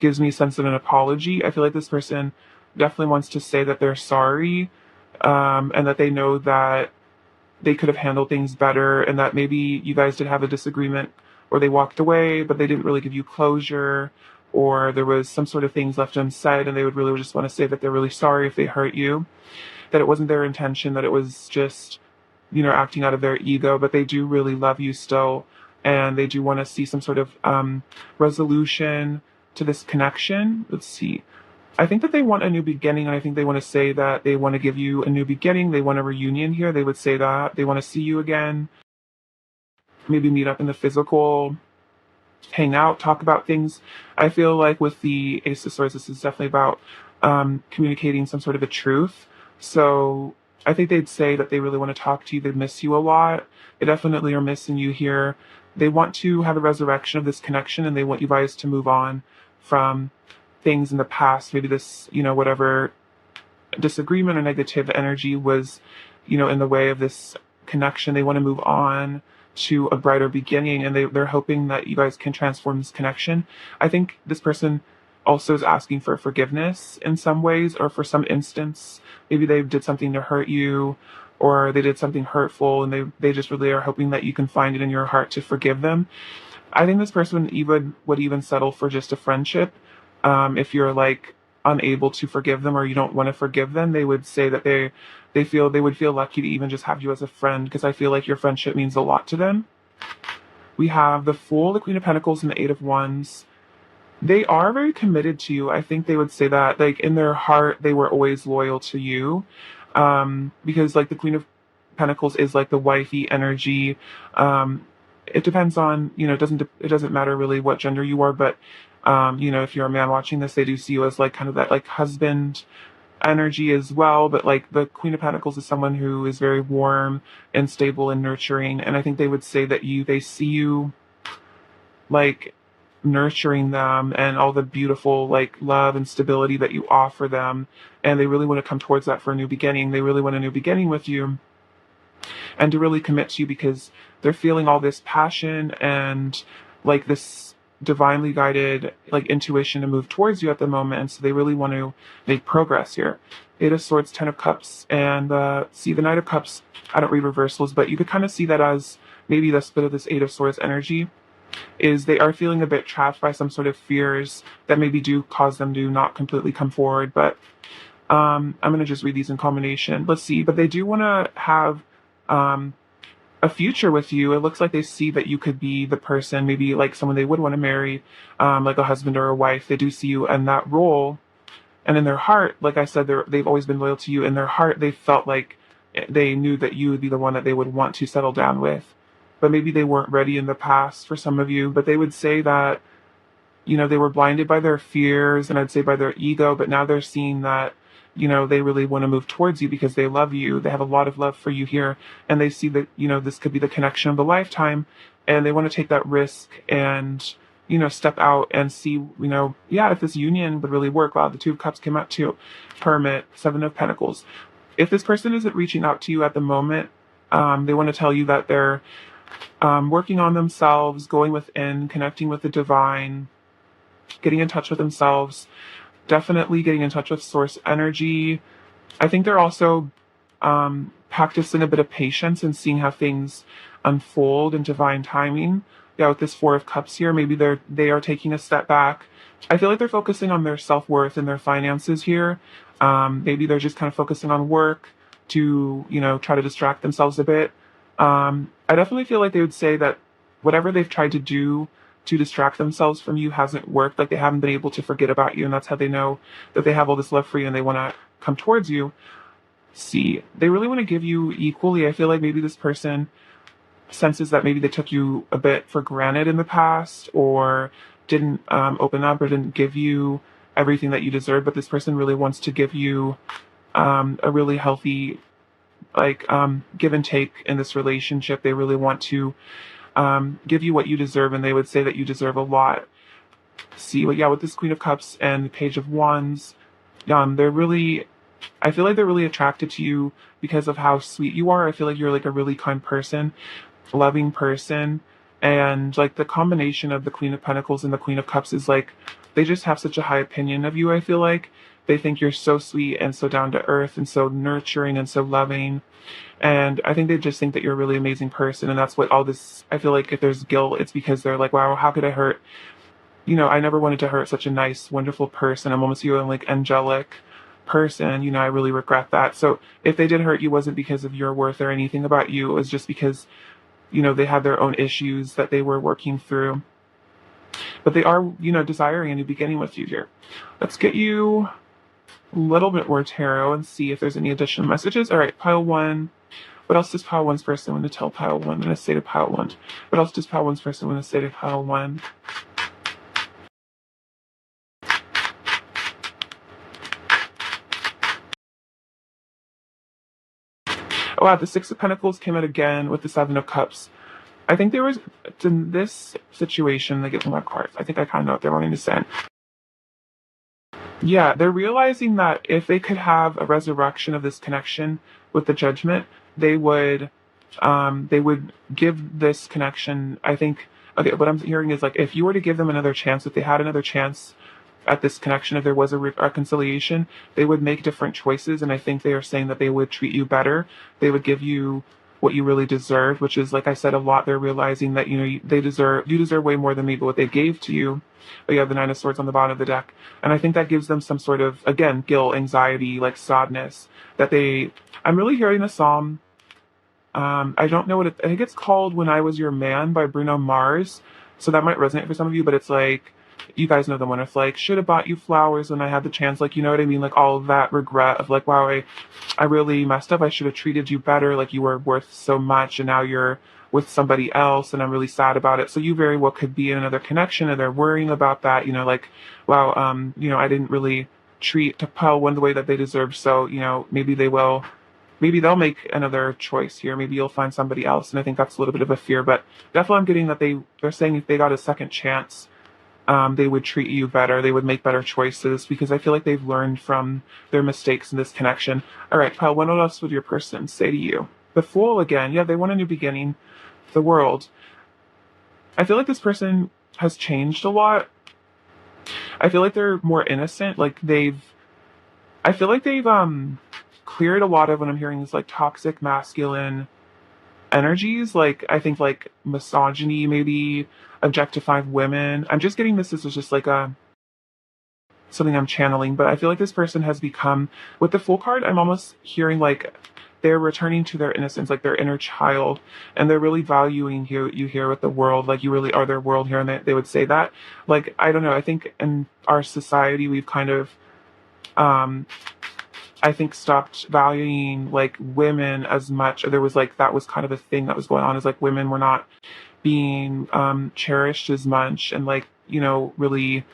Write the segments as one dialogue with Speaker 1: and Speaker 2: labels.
Speaker 1: gives me a sense of an apology. I feel like this person definitely wants to say that they're sorry, and that they know that they could have handled things better, and that maybe you guys did have a disagreement or they walked away, but they didn't really give you closure, or there was some sort of things left unsaid, and they would really just want to say that they're really sorry if they hurt you, that it wasn't their intention, that it was just, acting out of their ego, but they do really love you still, and they do want to see some sort of resolution to this connection. Let's see. I think that they want a new beginning, and I think they want to say that they want to give you a new beginning. They want a reunion here. They would say that. They want to see you again, maybe meet up in the physical, hang out, talk about things. I feel like with the Ace of Swords, this is definitely about communicating some sort of a truth. So I think they'd say that they really want to talk to you. They miss you a lot. They definitely are missing you here. They want to have a resurrection of this connection, and they want you guys to move on from things in the past. Maybe this, whatever disagreement or negative energy was, in the way of this connection. They want to move on to a brighter beginning, and they're hoping that you guys can transform this connection. I think this person also is asking for forgiveness in some ways, or for some instance, maybe they did something to hurt you, or they did something hurtful, and they just really are hoping that you can find it in your heart to forgive them. I think this person even would even settle for just a friendship. If you're like unable to forgive them, or you don't want to forgive them, they would say that they would feel lucky to even just have you as a friend, because I feel like your friendship means a lot to them. We have the Fool, the Queen of Pentacles, and the Eight of Wands. They are very committed to you. I think they would say that, like, in their heart, they were always loyal to you. Because like the Queen of Pentacles is like the wifey energy. It depends on, it doesn't matter really what gender you are, but if you're a man watching this, they do see you as like kind of that like husband energy as well. But like the Queen of Pentacles is someone who is very warm and stable and nurturing, and I think they would say that they see you like nurturing them and all the beautiful like love and stability that you offer them, and they really want to come towards that for a new beginning. They really want a new beginning with you, and to really commit to you, because they're feeling all this passion and like this divinely guided like intuition to move towards you at the moment. And so they really want to make progress here. Eight of Swords, Ten of Cups, and see the Knight of Cups. I don't read reversals, but you could kind of see that as maybe the split of this Eight of Swords energy is they are feeling a bit trapped by some sort of fears that maybe do cause them to not completely come forward. But I'm going to just read these in combination. Let's see. But they do want to have a future with you. It looks like they see that you could be the person, maybe like someone they would want to marry, like a husband or a wife. They do see you in that role. And in their heart, like I said, they've always been loyal to you. In their heart, they felt like they knew that you would be the one that they would want to settle down with. But maybe they weren't ready in the past for some of you. But they would say that, they were blinded by their fears, and I'd say by their ego. But now they're seeing that, they really want to move towards you because they love you. They have a lot of love for you here. And they see that, this could be the connection of a lifetime. And they want to take that risk and, step out and see, if this union would really work. Wow, the Two of Cups came out too. Hermit, Seven of Pentacles. If this person isn't reaching out to you at the moment, they want to tell you that they're working on themselves, going within, connecting with the divine, getting in touch with themselves, definitely getting in touch with source energy. I think they're also practicing a bit of patience and seeing how things unfold in divine timing. Yeah, with this Four of Cups here, maybe they are taking a step back. I feel like they're focusing on their self-worth and their finances here. Maybe they're just kind of focusing on work to, try to distract themselves a bit. I definitely feel like they would say that whatever they've tried to do to distract themselves from you hasn't worked. Like they haven't been able to forget about you, and that's how they know that they have all this love for you and they want to come towards you. See, they really want to give you equally. I feel like maybe this person senses that maybe they took you a bit for granted in the past, or didn't open up, or didn't give you everything that you deserve. But this person really wants to give you a really healthy give and take in this relationship. They really want to give you what you deserve, and they would say that you deserve a lot. See, but yeah, with this Queen of Cups and the Page of Wands, I feel like they're really attracted to you because of how sweet you are. I feel like you're like a really kind person, loving person, and like the combination of the Queen of Pentacles and the Queen of Cups is like they just have such a high opinion of you, I feel like. They think you're so sweet and so down to earth and so nurturing and so loving. And I think they just think that you're a really amazing person. And that's what all this, I feel like if there's guilt, it's because they're like, wow, how could I hurt? I never wanted to hurt such a nice, wonderful person. I'm almost feeling like angelic person. I really regret that. So if they did hurt you, it wasn't because of your worth or anything about you. It was just because, they had their own issues that they were working through. But they are, desiring a new beginning with you here. Let's get you a little bit more tarot and see if there's any additional messages. All right, pile one. What else does pile one's person want to tell pile one in a state of pile one? What else does pile one's person want to say to pile one? Oh, wow, the Six of Pentacles came out again with the Seven of Cups. I think there was, in this situation, they get my cards. I think I kind of know what they're wanting to send. Yeah, they're realizing that if they could have a resurrection of this connection with the Judgment, they would give this connection, I think, okay, what I'm hearing is like, if you were to give them another chance, if they had another chance at this connection, if there was a reconciliation, they would make different choices. And I think they are saying that they would treat you better. They would give you what you really deserve, which is, like I said, a lot. They're realizing that, you deserve way more than maybe what they gave to you. But you have the Nine of Swords on the bottom of the deck. And I think that gives them some sort of, again, guilt, anxiety, like sadness I'm really hearing the Psalm. I don't know I think it's called When I Was Your Man by Bruno Mars. So that might resonate for some of you, but it's like, you guys know the one. It's like, should have bought you flowers when I had the chance. Like, you know what I mean? Like all of that regret of like, wow, I really messed up. I should have treated you better. Like you were worth so much and now you're with somebody else and I'm really sad about it. So you very well could be in another connection and they're worrying about that, like, wow, I didn't really treat Pile one the way that they deserve. So, maybe they'll make another choice here. Maybe you'll find somebody else. And I think that's a little bit of a fear, but definitely I'm getting that they're saying if they got a second chance, they would treat you better. They would make better choices because I feel like they've learned from their mistakes in this connection. All right, Pile, what else would your person say to you? The Fool again. Yeah, they want a new beginning. The World. I feel like this person has changed a lot. I feel like they're more innocent. I feel like they've cleared a lot of what I'm hearing is like toxic masculine energies. Like I think like misogyny, maybe objectifying women. I'm just getting this as just like something I'm channeling, but I feel like this person has become, with the Fool card, I'm almost hearing like they're returning to their innocence, like their inner child, and they're really valuing you here with the world, like you really are their world here, and they would say that. Like, I don't know, I think in our society we've kind of, I think, stopped valuing like women as much. There was like, that was kind of a thing that was going on, is like women were not being cherished as much and like, really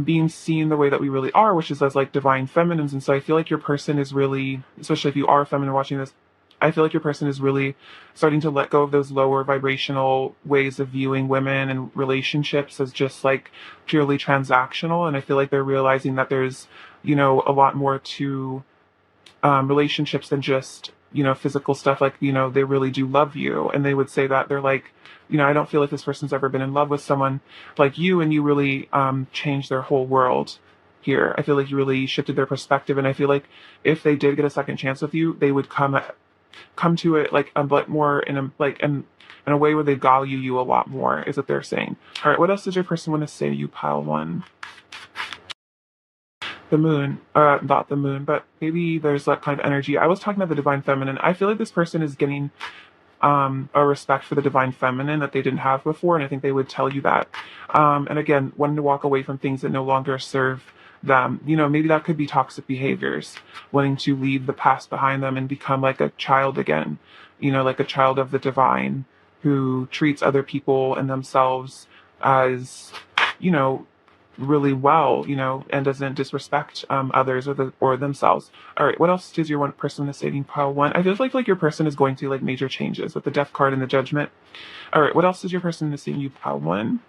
Speaker 1: being seen the way that we really are, which is as like divine feminines. And so I feel like your person is really, especially if you are feminine watching this, I feel like your person is really starting to let go of those lower vibrational ways of viewing women and relationships as just like purely transactional. And I feel like they're realizing that there's, a lot more to relationships than just, physical stuff. Like, they really do love you. And they would say that they're like, I don't feel like this person's ever been in love with someone like you, and you really changed their whole world here. I feel like you really shifted their perspective, and I feel like if they did get a second chance with you, they would come to it like a bit more in a way where they value you a lot more, is what they're saying. All right, what else does your person want to say to you, Pile one? The Moon, not the Moon, but maybe there's that kind of energy. I was talking about the divine feminine. I feel like this person is getting a respect for the divine feminine that they didn't have before, and I think they would tell you that. And again, wanting to walk away from things that no longer serve them. Maybe that could be toxic behaviors, wanting to leave the past behind them and become like a child again, like a child of the divine who treats other people and themselves as, really well, and doesn't disrespect others or themselves. All right, what else does your one person in the saving pile want? I feel like your person is going through like major changes with the Death card and the Judgment. All right, what else does your person in the saving pile want?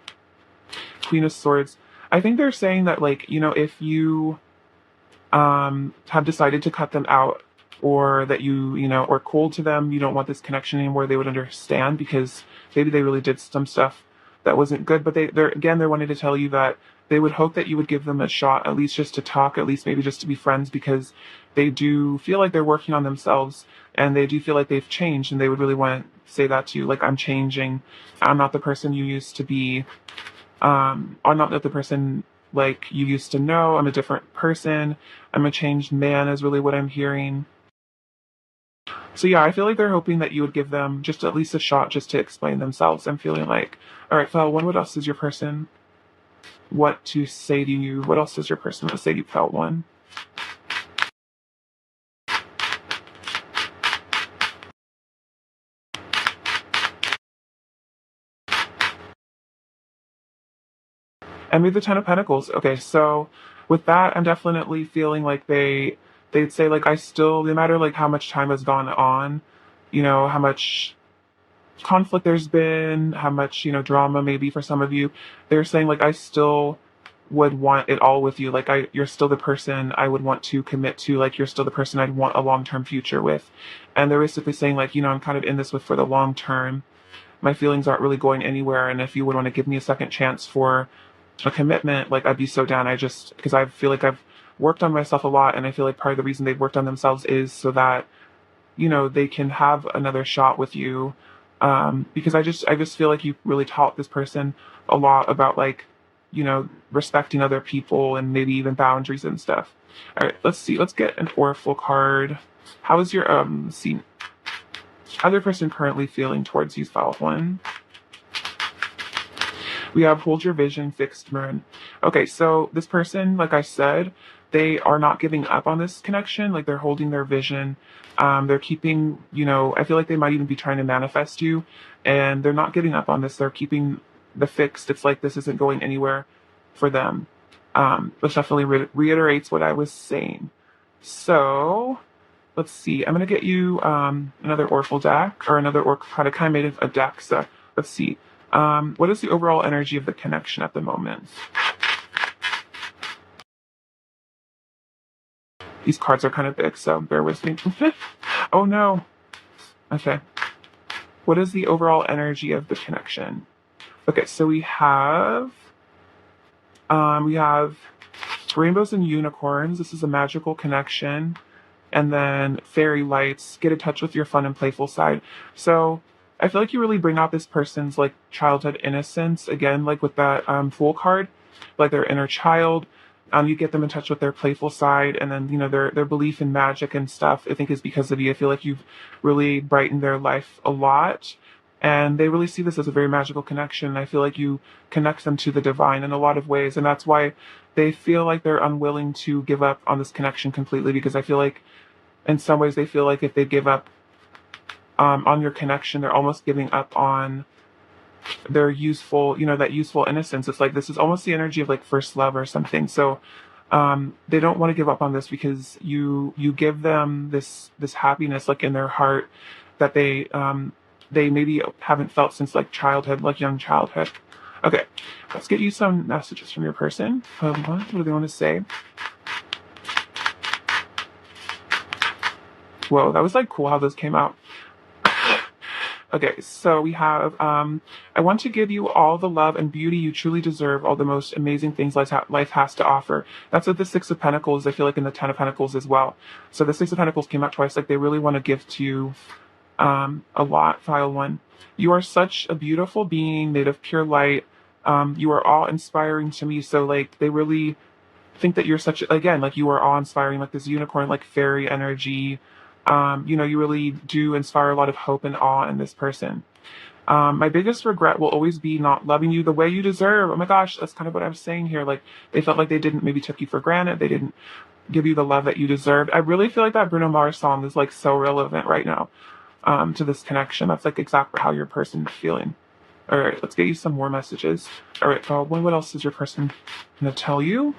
Speaker 1: Queen of Swords. I think they're saying that like, if you have decided to cut them out, or that or cold to them, you don't want this connection anymore, they would understand, because maybe they really did some stuff that wasn't good, but they're wanting to tell you that they would hope that you would give them a shot, at least just to talk, at least maybe just to be friends, because they do feel like they're working on themselves and they do feel like they've changed, and they would really want to say that to you, like, I'm changing. I'm not the person you used to be. I'm not the person like you used to know. I'm a different person. I'm a changed man is really what I'm hearing. So yeah, I feel like they're hoping that you would give them just at least a shot just to explain themselves. I'm feeling like, all right, file one, what else does your person what to say to you? What else does your person want to say to you, felt one? And maybe the Ten of Pentacles. Okay, so with that, I'm definitely feeling like they'd say like I still, no matter like how much time has gone on, how much conflict there's been, how much, drama maybe for some of you, they're saying like I still would want it all with you. Like you're still the person I would want to commit to, like you're still the person I'd want a long-term future with. And they're basically saying like, I'm kind of in this with for the long term. My feelings aren't really going anywhere, and if you would want to give me a second chance for a commitment, like I'd be so down. I just because I feel like I've worked on myself a lot, and I feel like part of the reason they've worked on themselves is so that they can have another shot with you. Because I just feel like you really taught this person a lot about like, respecting other people and maybe even boundaries and stuff. All right, let's see. Let's get an oracle card. How is your other person currently feeling towards you, file one? We have hold your vision, fixed moon. Okay, so this person, like I said, they are not giving up on this connection. Like they're holding their vision. They're keeping, I feel like they might even be trying to manifest you, and they're not giving up on this. They're keeping the fixed. It's like this isn't going anywhere for them. Which definitely reiterates what I was saying. So let's see. I'm gonna get you another oracle deck or another oracle card. I kind of made a deck. So let's see. What is the overall energy of the connection at the moment? These cards are kind of big, so bear with me. Oh no. Okay. What is the overall energy of the connection? Okay, so we have rainbows and unicorns. This is a magical connection. And then fairy lights, get in touch with your fun and playful side. So I feel like you really bring out this person's like childhood innocence again, like with that Fool card, like their inner child. You get them in touch with their playful side, and then their belief in magic and stuff. I think is because of you. I feel like you've really brightened their life a lot, and they really see this as a very magical connection. I feel like you connect them to the divine in a lot of ways, and that's why they feel like they're unwilling to give up on this connection completely. Because I feel like in some ways they feel like if they give up on your connection, they're almost giving up on their useful, that useful innocence. It's like this is almost the energy of like first love or something. So they don't want to give up on this because you give them this happiness like in their heart that they maybe haven't felt since like childhood, like young childhood. Okay, let's get you some messages from your person. What do they want to say? Whoa, that was like cool how those came out. Okay, so we have, I want to give you all the love and beauty you truly deserve, all the most amazing things life has to offer. That's what the Six of Pentacles, I feel like in the Ten of Pentacles as well. So the Six of Pentacles came out twice, like they really want to give to you a lot, file one. You are such a beautiful being made of pure light. You are awe-inspiring to me, so like they really think that you're such again like you are awe-inspiring, like this unicorn like fairy energy. You really do inspire a lot of hope and awe in this person. My biggest regret will always be not loving you the way you deserve. Oh my gosh, that's kind of what I was saying here. Like they felt like they didn't maybe took you for granted. They didn't give you the love that you deserved. I really feel like that Bruno Mars song is like so relevant right now to this connection. That's like exactly how your person is feeling. All right, let's get you some more messages. All right, what else is your person gonna tell you?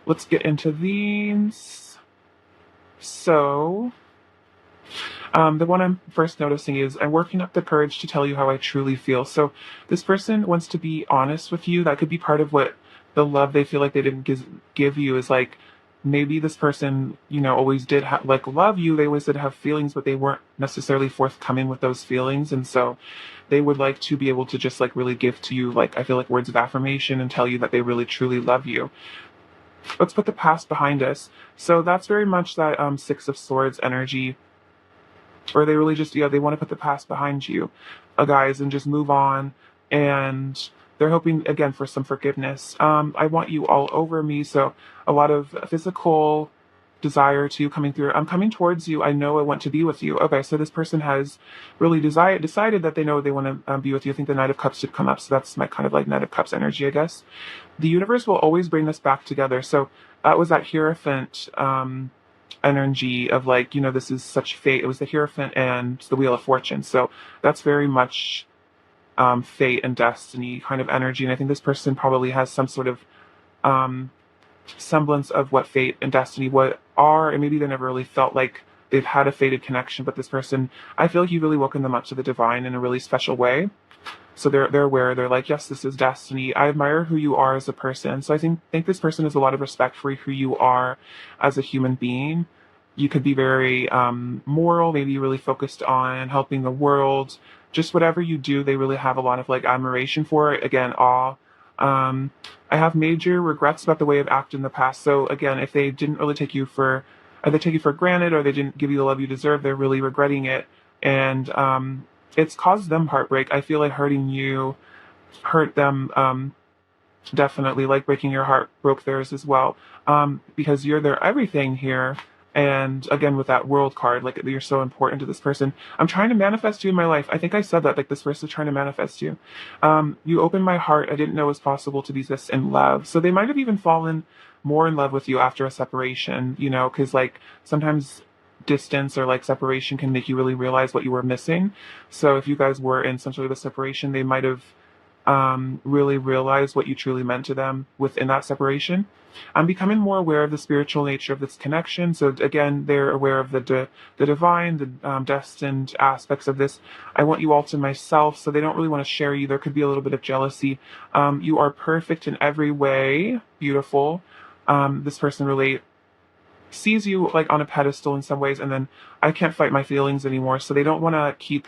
Speaker 1: let's get into these. So, the one I'm first noticing is I'm working up the courage to tell you how I truly feel. So this person wants to be honest with you. That could be part of what the love they feel like they didn't give you is like maybe this person, always did like love you. They always did have feelings, but they weren't necessarily forthcoming with those feelings. And so they would like to be able to just like really give to you, like, I feel like words of affirmation and tell you that they really truly love you. Let's put the past behind us. So that's very much that Six of Swords energy, or they really just, they want to put the past behind you, guys, and just move on. And they're hoping again for some forgiveness. I want you all over me. So a lot of physical desire to coming through. I'm coming towards you. I know I want to be with you. Okay, so this person has really decided that they know they want to be with you. I think the Knight of Cups did come up, so that's my kind of like Knight of Cups energy, I guess. The universe will always bring us back together. So that was that Hierophant energy of like, this is such fate. It was the Hierophant and the Wheel of Fortune. So that's very much fate and destiny kind of energy. And I think this person probably has some sort of um, semblance of what fate and destiny what are, and maybe they never really felt like they've had a fated connection. But this person, I feel like you really woken them up to the divine in a really special way. So they're aware. They're like, yes, this is destiny. I admire who you are as a person. So I think this person has a lot of respect for who you are as a human being. You could be very moral, maybe really focused on helping the world. Just whatever you do, they really have a lot of like admiration for it. Again, awe. I have major regrets about the way I've acted in the past. So again, if they didn't really take you for, or they take you for granted, or they didn't give you the love you deserve, they're really regretting it. And it's caused them heartbreak. I feel like hurting you hurt them definitely, like breaking your heart broke theirs as well, because you're their everything here. And again, with that world card, like you're so important to this person. I'm trying to manifest you in my life. I think I said that, like this person is trying to manifest you. You opened my heart. I didn't know it was possible to be this in love. So they might have even fallen more in love with you after a separation, because like sometimes distance or like separation can make you really realize what you were missing. So if you guys were in some sort of a separation, they might have really realized what you truly meant to them within that separation. I'm becoming more aware of the spiritual nature of this connection. So again, they're aware of the divine, the destined aspects of this. I want you all to myself, so they don't really want to share you. There could be a little bit of jealousy. You are perfect in every way, beautiful. This person really sees you like on a pedestal in some ways, and then I can't fight my feelings anymore. So they don't want to keep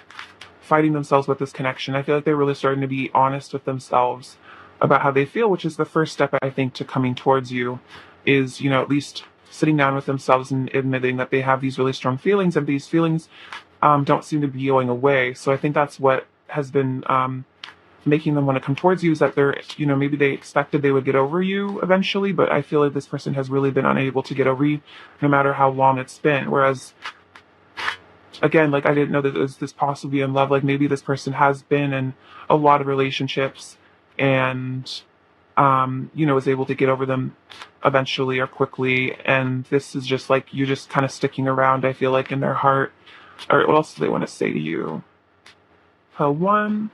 Speaker 1: fighting themselves with this connection. I feel like they're really starting to be honest with themselves about how they feel, which is the first step, I think, to coming towards you is, at least sitting down with themselves and admitting that they have these really strong feelings, and these feelings don't seem to be going away. So I think that's what has been making them want to come towards you, is that they're, maybe they expected they would get over you eventually, but I feel like this person has really been unable to get over you no matter how long it's been. Whereas again, like I didn't know that this possibly in love. Like maybe this person has been in a lot of relationships and was able to get over them eventually or quickly. And this is just like you just kind of sticking around, I feel like, in their heart. All right, what else do they want to say to you? One.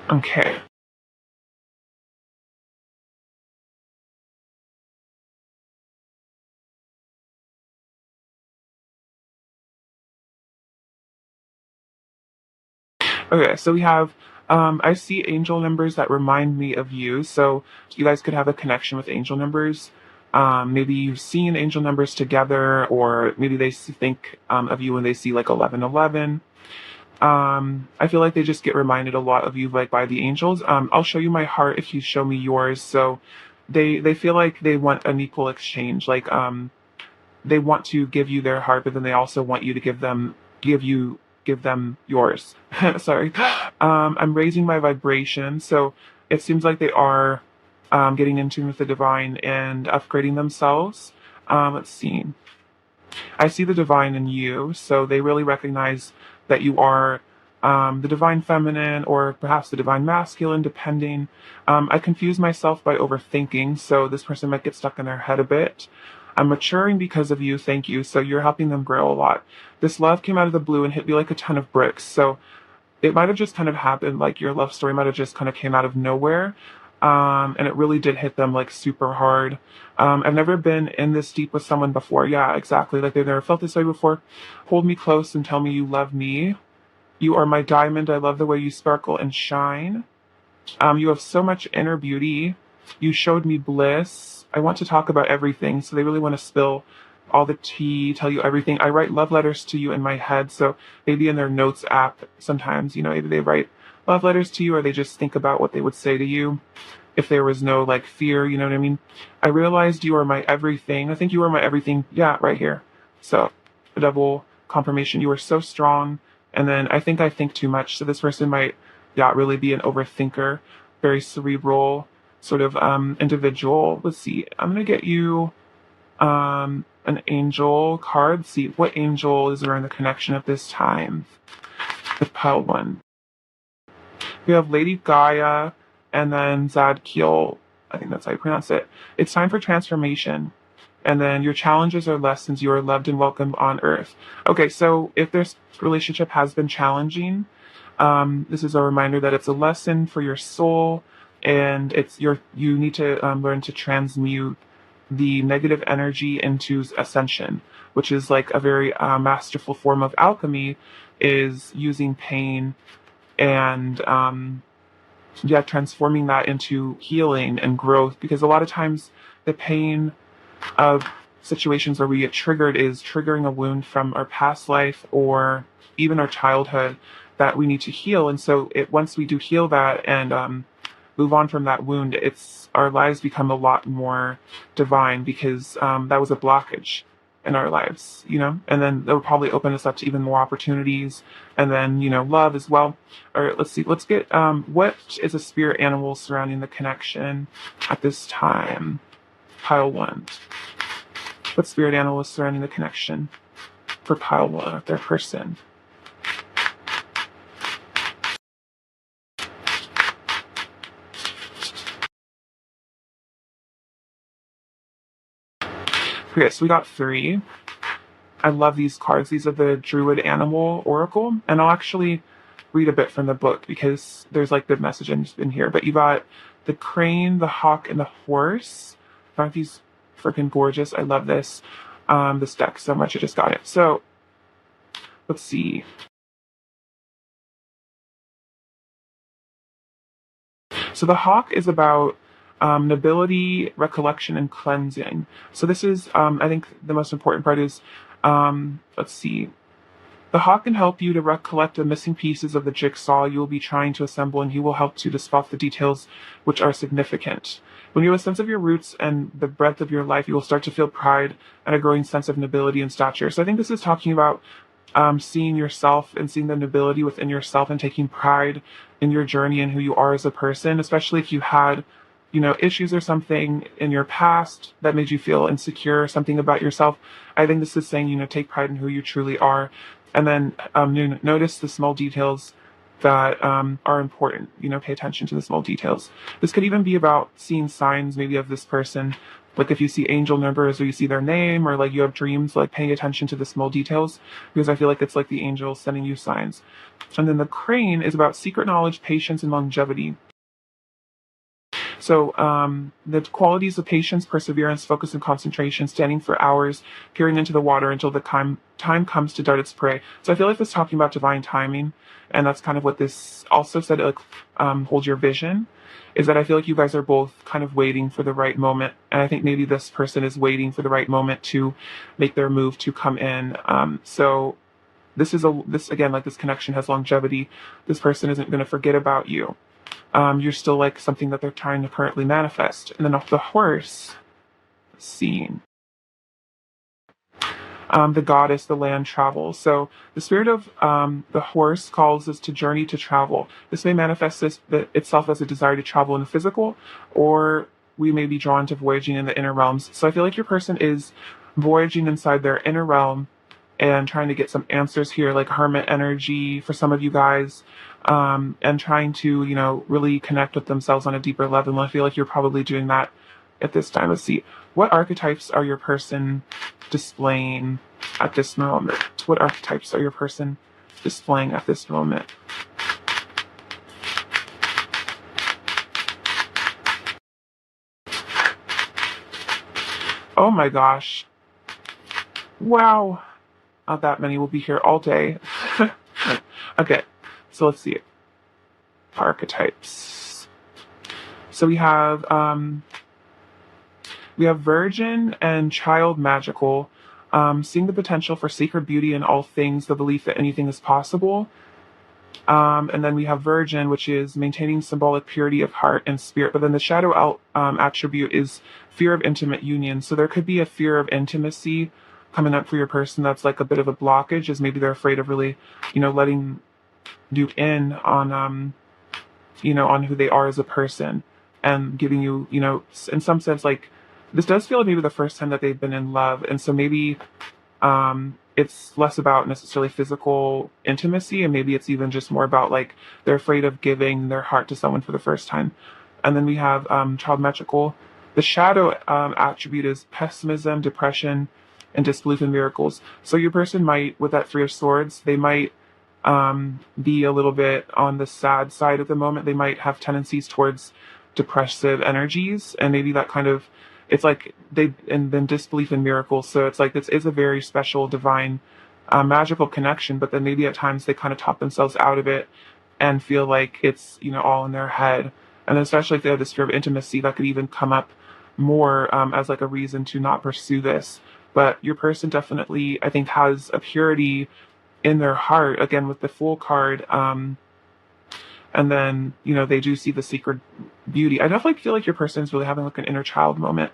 Speaker 1: Okay. Okay, so we have I see angel numbers that remind me of you. So you guys could have a connection with angel numbers. Maybe you've seen angel numbers together, or maybe they think of you when they see like 1111. I feel like they just get reminded a lot of you, like by the angels. I'll show you my heart if you show me yours. So they feel like they want an equal exchange. Like they want to give you their heart, but then they also want you to give them yours. Sorry. I'm raising my vibration, so it seems like they are getting in tune with the divine and upgrading themselves. Let's see. I see the divine in you, so they really recognize that you are the divine feminine, or perhaps the divine masculine, depending. I confuse myself by overthinking, so this person might get stuck in their head a bit. I'm maturing because of you. Thank you. So you're helping them grow a lot. This love came out of the blue and hit me like a ton of bricks. So it might have just kind of happened, like your love story might have just kind of came out of nowhere. And it really did hit them like super hard. I've never been in this deep with someone before. Yeah, exactly. Like they've never felt this way before. Hold me close and tell me you love me. You are my diamond. I love the way you sparkle and shine. You have so much inner beauty. You showed me bliss. I want to talk about everything. So they really want to spill all the tea, tell you everything. I write love letters to you in my head. So maybe in their notes app, sometimes, maybe they write love letters to you or they just think about what they would say to you if there was no like fear, you know what I mean? I realized you are my everything. I think you are my everything. Yeah, right here. So a double confirmation. You are so strong. And then I think too much. So this person might, yeah, really be an overthinker, very cerebral sort of individual. Let's see. I'm gonna get you an angel card. See what angel is around the connection at this time. The pile one. We have Lady Gaia and then Zadkiel. I think that's how you pronounce it. It's time for transformation. And then your challenges are lessons. You are loved and welcomed on Earth. Okay, so if this relationship has been challenging, this is a reminder that it's a lesson for your soul, and you need to learn to transmute the negative energy into ascension, which is like a very masterful form of alchemy, is using pain and yeah, transforming that into healing and growth. Because a lot of times the pain of situations where we get triggered is triggering a wound from our past life or even our childhood that we need to heal. And so once we do heal that and move on from that wound, our lives become a lot more divine because that was a blockage in our lives, and then that would probably open us up to even more opportunities and then, love as well. All right, let's see. Let's get, what is a spirit animal surrounding the connection at this time? Pile one. What spirit animal is surrounding the connection for pile one, their person? Okay, so we got 3. I love these cards. These are the Druid Animal Oracle, and I'll actually read a bit from the book because there's like good message in here. But you got the crane, the hawk, and the horse. Aren't these freaking gorgeous? I love this deck so much. I just got it. So let's see. So the hawk is about nobility, recollection, and cleansing. So this is, I think the most important part is, let's see. The hawk can help you to recollect the missing pieces of the jigsaw you will be trying to assemble, and he will help to spot the details which are significant. When you have a sense of your roots and the breadth of your life, you will start to feel pride and a growing sense of nobility and stature. So I think this is talking about seeing yourself and seeing the nobility within yourself and taking pride in your journey and who you are as a person, especially if you had, issues or something in your past that made you feel insecure, something about yourself. I think this is saying, take pride in who you truly are. And then notice the small details that are important. Pay attention to the small details. This could even be about seeing signs maybe of this person. Like if you see angel numbers or you see their name or like you have dreams, like paying attention to the small details because I feel like it's like the angels sending you signs. And then the crane is about secret knowledge, patience, and longevity. So the qualities of patience, perseverance, focus, and concentration, standing for hours, peering into the water until the time comes to dart its prey. So I feel like this is talking about divine timing, and that's kind of what this also said, like hold your vision, is that I feel like you guys are both kind of waiting for the right moment. And I think maybe this person is waiting for the right moment to make their move to come in. So this again, like this connection has longevity. This person isn't going to forget about you. You're still like something that they're trying to currently manifest. And then off the horse, scene. The goddess, the land travel. So the spirit of the horse calls us to journey to travel. This may manifest itself as a desire to travel in the physical, or we may be drawn to voyaging in the inner realms. So I feel like your person is voyaging inside their inner realm and trying to get some answers here, like hermit energy for some of you guys, and trying to, really connect with themselves on a deeper level. And I feel like you're probably doing that at this time. Let's see. What archetypes are your person displaying at this moment? What archetypes are your person displaying at this moment? Oh my gosh. Wow. Not that many will be here all day. Okay, so let's see. Archetypes. So we have Virgin and Child Magical, seeing the potential for sacred beauty in all things, the belief that anything is possible. And then we have Virgin, which is maintaining symbolic purity of heart and spirit. But then the shadow attribute is fear of intimate union. So there could be a fear of intimacy coming up for your person that's like a bit of a blockage, is maybe they're afraid of really, letting you in on, on who they are as a person, and giving you, in some sense, like, this does feel like maybe the first time that they've been in love. And so maybe it's less about necessarily physical intimacy, and maybe it's even just more about like they're afraid of giving their heart to someone for the first time. And then we have Child Magical. The shadow attribute is pessimism, depression, and disbelief in miracles. So your person might, with that Three of Swords, they might be a little bit on the sad side at the moment. They might have tendencies towards depressive energies, and maybe that kind of, it's like and then disbelief in miracles. So it's like this is a very special, divine, magical connection, but then maybe at times they kind of talk themselves out of it and feel like it's, all in their head. And especially if they have this fear of intimacy, that could even come up more as like a reason to not pursue this. But your person definitely, I think, has a purity in their heart, again, with the Fool card. And then, they do see the secret beauty. I definitely feel like your person is really having like an inner child moment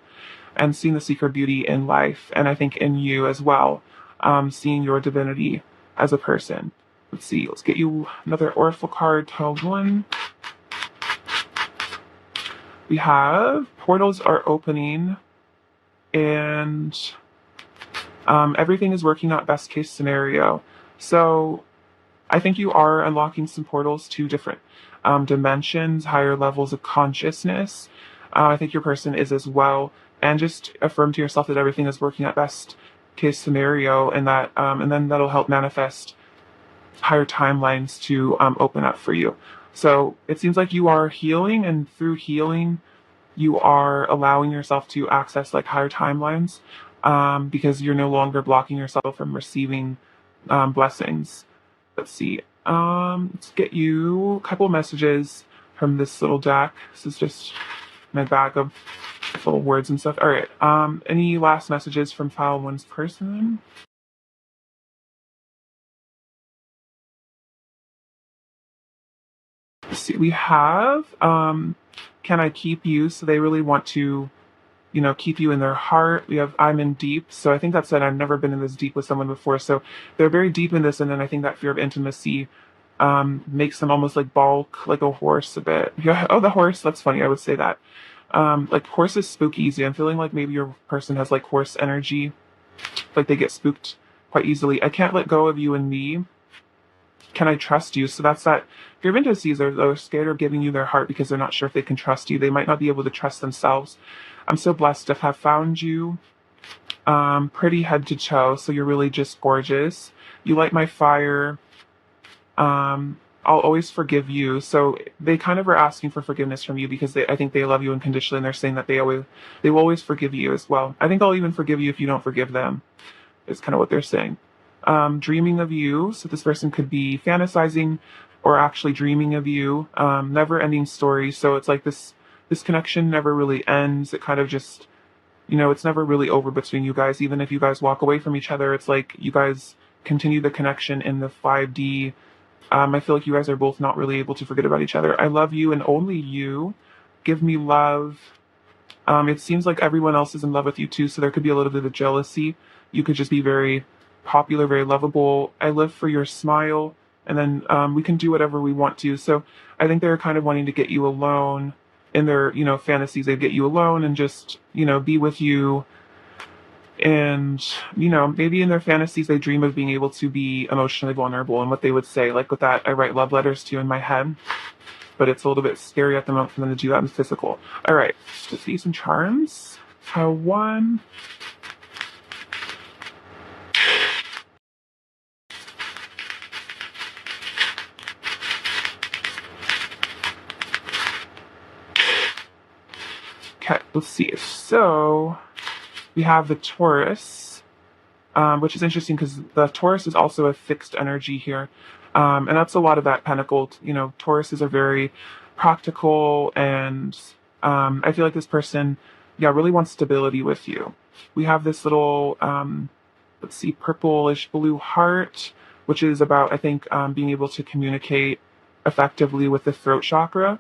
Speaker 1: and seeing the secret beauty in life. And I think in you as well, seeing your divinity as a person. Let's see, let's get you another Oracle card, tiled one. We have portals are opening, and everything is working out best case scenario. So I think you are unlocking some portals to different dimensions, higher levels of consciousness. I think your person is as well. And just affirm to yourself that everything is working at best case scenario, and that, and then that'll help manifest higher timelines to open up for you. So it seems like you are healing, and through healing, you are allowing yourself to access like higher timelines, because you're no longer blocking yourself from receiving blessings. Let's see. Let's get you a couple messages from this little deck. This is just my bag of full of words and stuff. All right. Any last messages from File One's person? Let's see. We have Can I Keep You? So they really want to, keep you in their heart. We have I'm in deep. So I think that's it. I've never been in this deep with someone before. So they're very deep in this. And then I think that fear of intimacy makes them almost like balk, like a horse a bit. Yeah. Oh, the horse. That's funny. I would say that. Like horses spook easy. I'm feeling like maybe your person has like horse energy. Like they get spooked quite easily. I can't let go of you and me. Can I trust you? So that's that. Fear of intimacy, they're scared of giving you their heart because they're not sure if they can trust you. They might not be able to trust themselves. I'm so blessed to have found you. Pretty head to toe. So you're really just gorgeous. You light my fire. I'll always forgive you. So they kind of are asking for forgiveness from you because I think they love you unconditionally, and they're saying that they will always forgive you as well. I think I'll even forgive you if you don't forgive them. Is kind of what they're saying. Dreaming of you. So this person could be fantasizing or actually dreaming of you. Never ending story. So it's like this connection never really ends. It kind of just, it's never really over between you guys. Even if you guys walk away from each other, it's like you guys continue the connection in the 5D. I feel like you guys are both not really able to forget about each other. I love you and only you. Give me love. It seems like everyone else is in love with you too, so there could be a little bit of jealousy. You could just be very popular, very lovable. I live for your smile, and then we can do whatever we want to. So I think they're kind of wanting to get you alone in their, fantasies. They get you alone and just, be with you. And, maybe in their fantasies, they dream of being able to be emotionally vulnerable. And what they would say, like with that, I write love letters to you in my head. But it's a little bit scary at the moment for them to do that in physical. All right, just see some charms. Pile 1. Okay, let's see. So we have the Taurus, which is interesting because the Taurus is also a fixed energy here. And that's a lot of that pentacle. Tauruses are very practical, and I feel like this person, yeah, really wants stability with you. We have this little, let's see, purplish blue heart, which is about, I think, being able to communicate effectively with the throat chakra,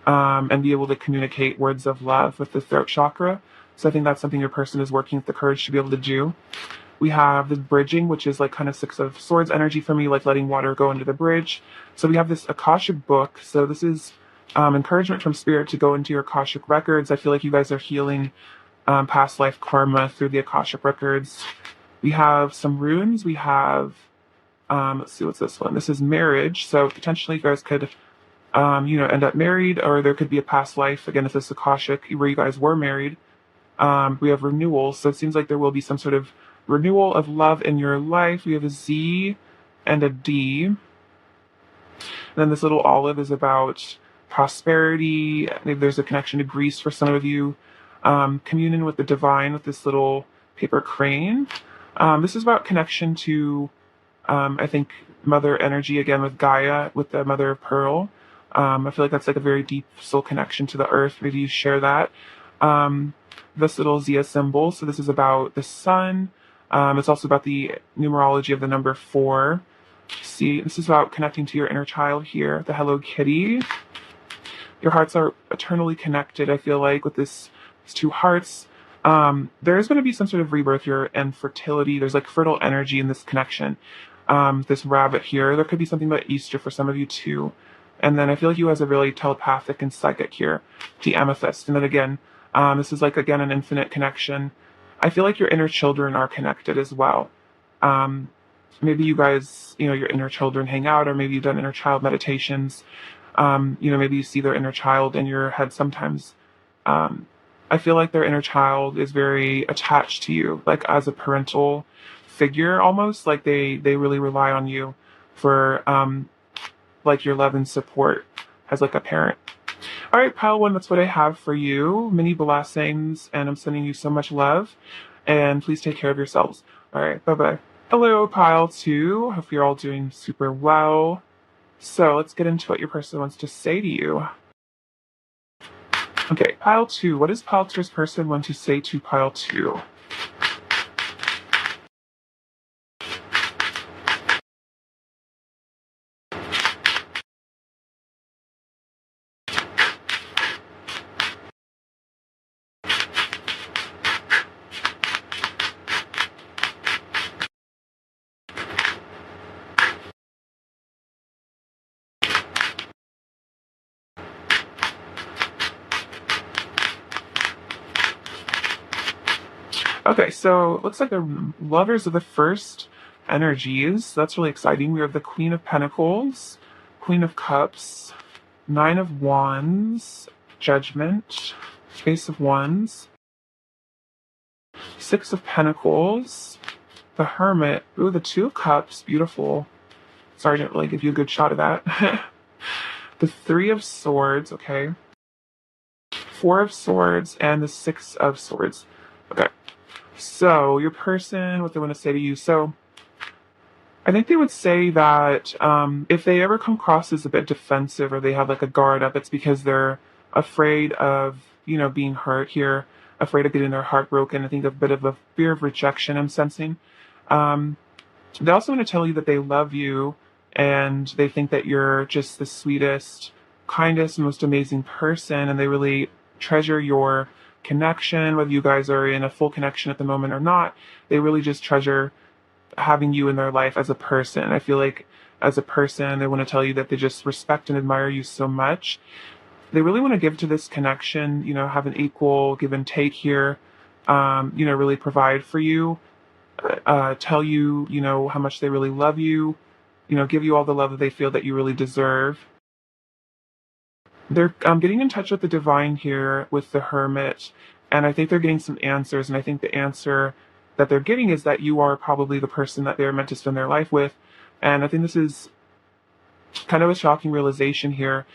Speaker 1: and be able to communicate words of love with the throat chakra. So I think that's something your person is working with the courage to be able to do. We have the bridging, which is like kind of Six of Swords energy for me, like letting water go under the bridge. So we have this Akashic book. So this is encouragement from spirit to go into your Akashic records. I feel like you guys are healing past life karma through the Akashic records. We have some runes. We have, let's see, what's this one? This is marriage. So potentially you guys could, end up married, or there could be a past life. Again, if this is Akashic, where you guys were married. We have renewal. So it seems like there will be some sort of renewal of love in your life. We have a Z and a D. And then this little olive is about prosperity. Maybe there's a connection to Greece for some of you. Communion with the divine with this little paper crane. This is about connection to, I think, mother energy again with Gaia, with the mother of pearl. I feel like that's like a very deep soul connection to the earth. Maybe you share that. This little Zia symbol. So this is about the sun. It's also about the numerology of the number 4. See, this is about connecting to your inner child here, the Hello Kitty. Your hearts are eternally connected, I feel like, with these 2 hearts. There's going to be some sort of rebirth here and fertility. There's like fertile energy in this connection. This rabbit here. There could be something about Easter for some of you too. And then I feel like you guys are really telepathic and psychic here. The amethyst. And then again, this is like, again, an infinite connection. I feel like your inner children are connected as well. Maybe you guys, your inner children hang out, or maybe you've done inner child meditations. Maybe you see their inner child in your head sometimes. I feel like their inner child is very attached to you, like as a parental figure almost. Like they really rely on you for like your love and support as like a parent. All right, pile 1, that's what I have for you. Many blessings, and I'm sending you so much love. And please take care of yourselves. All right, bye-bye. Hello, pile 2. Hope you're all doing super well. So let's get into what your person wants to say to you. Okay, pile 2. What does pile 2's person want to say to pile 2? Okay, so it looks like the lovers of the first energies. That's really exciting. We have the Queen of Pentacles, Queen of Cups, 9 of Wands, Judgment, Ace of Wands, 6 of Pentacles, the Hermit. Ooh, the 2 of Cups, beautiful. Sorry, I didn't really give you a good shot of that. The 3 of Swords, okay. 4 of Swords, and the 6 of Swords. Okay. So, your person, what they want to say to you. So, I think they would say that if they ever come across as a bit defensive, or they have like a guard up, it's because they're afraid of, being hurt here, afraid of getting their heart broken. I think a bit of a fear of rejection I'm sensing. They also want to tell you that they love you, and they think that you're just the sweetest, kindest, most amazing person, and they really treasure your connection, whether you guys are in a full connection at the moment or not. They really just treasure having you in their life as a person. I feel like as a person, they want to tell you that they just respect and admire you so much. They really want to give to this connection, have an equal give and take here, really provide for you, tell you, how much they really love you, give you all the love that they feel that you really deserve. They're getting in touch with the divine here with the Hermit, And I think they're getting some answers. And I think the answer that they're getting is that you are probably the person that they're meant to spend their life with. And I think this is kind of a shocking realization here.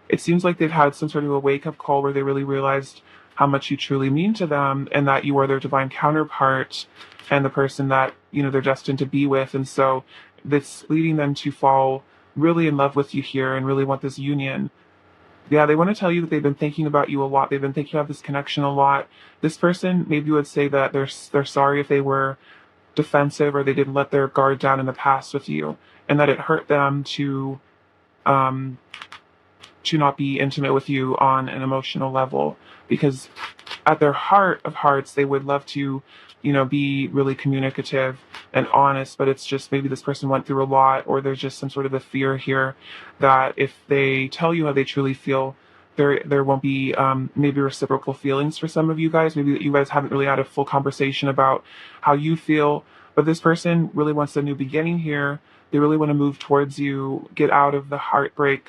Speaker 1: It seems like they've had some sort of a wake up call where they really realized how much you truly mean to them and that you are their divine counterpart and the person that, they're destined to be with. And so that's leading them to fall really in love with you here and really want this union. Yeah, they want to tell you that they've been thinking about you a lot. They've been thinking about this connection a lot. This person maybe would say that they're sorry if they were defensive or they didn't let their guard down in the past with you, and that it hurt them um, to not be intimate with you on an emotional level, because at their heart of hearts they would love to be really communicative and honest, but it's just maybe this person went through a lot, or there's just some sort of a fear here that if they tell you how they truly feel, there won't be maybe reciprocal feelings for some of you guys. Maybe that you guys haven't really had a full conversation about how you feel, but this person really wants a new beginning here. They really want to move towards you, get out of the heartbreak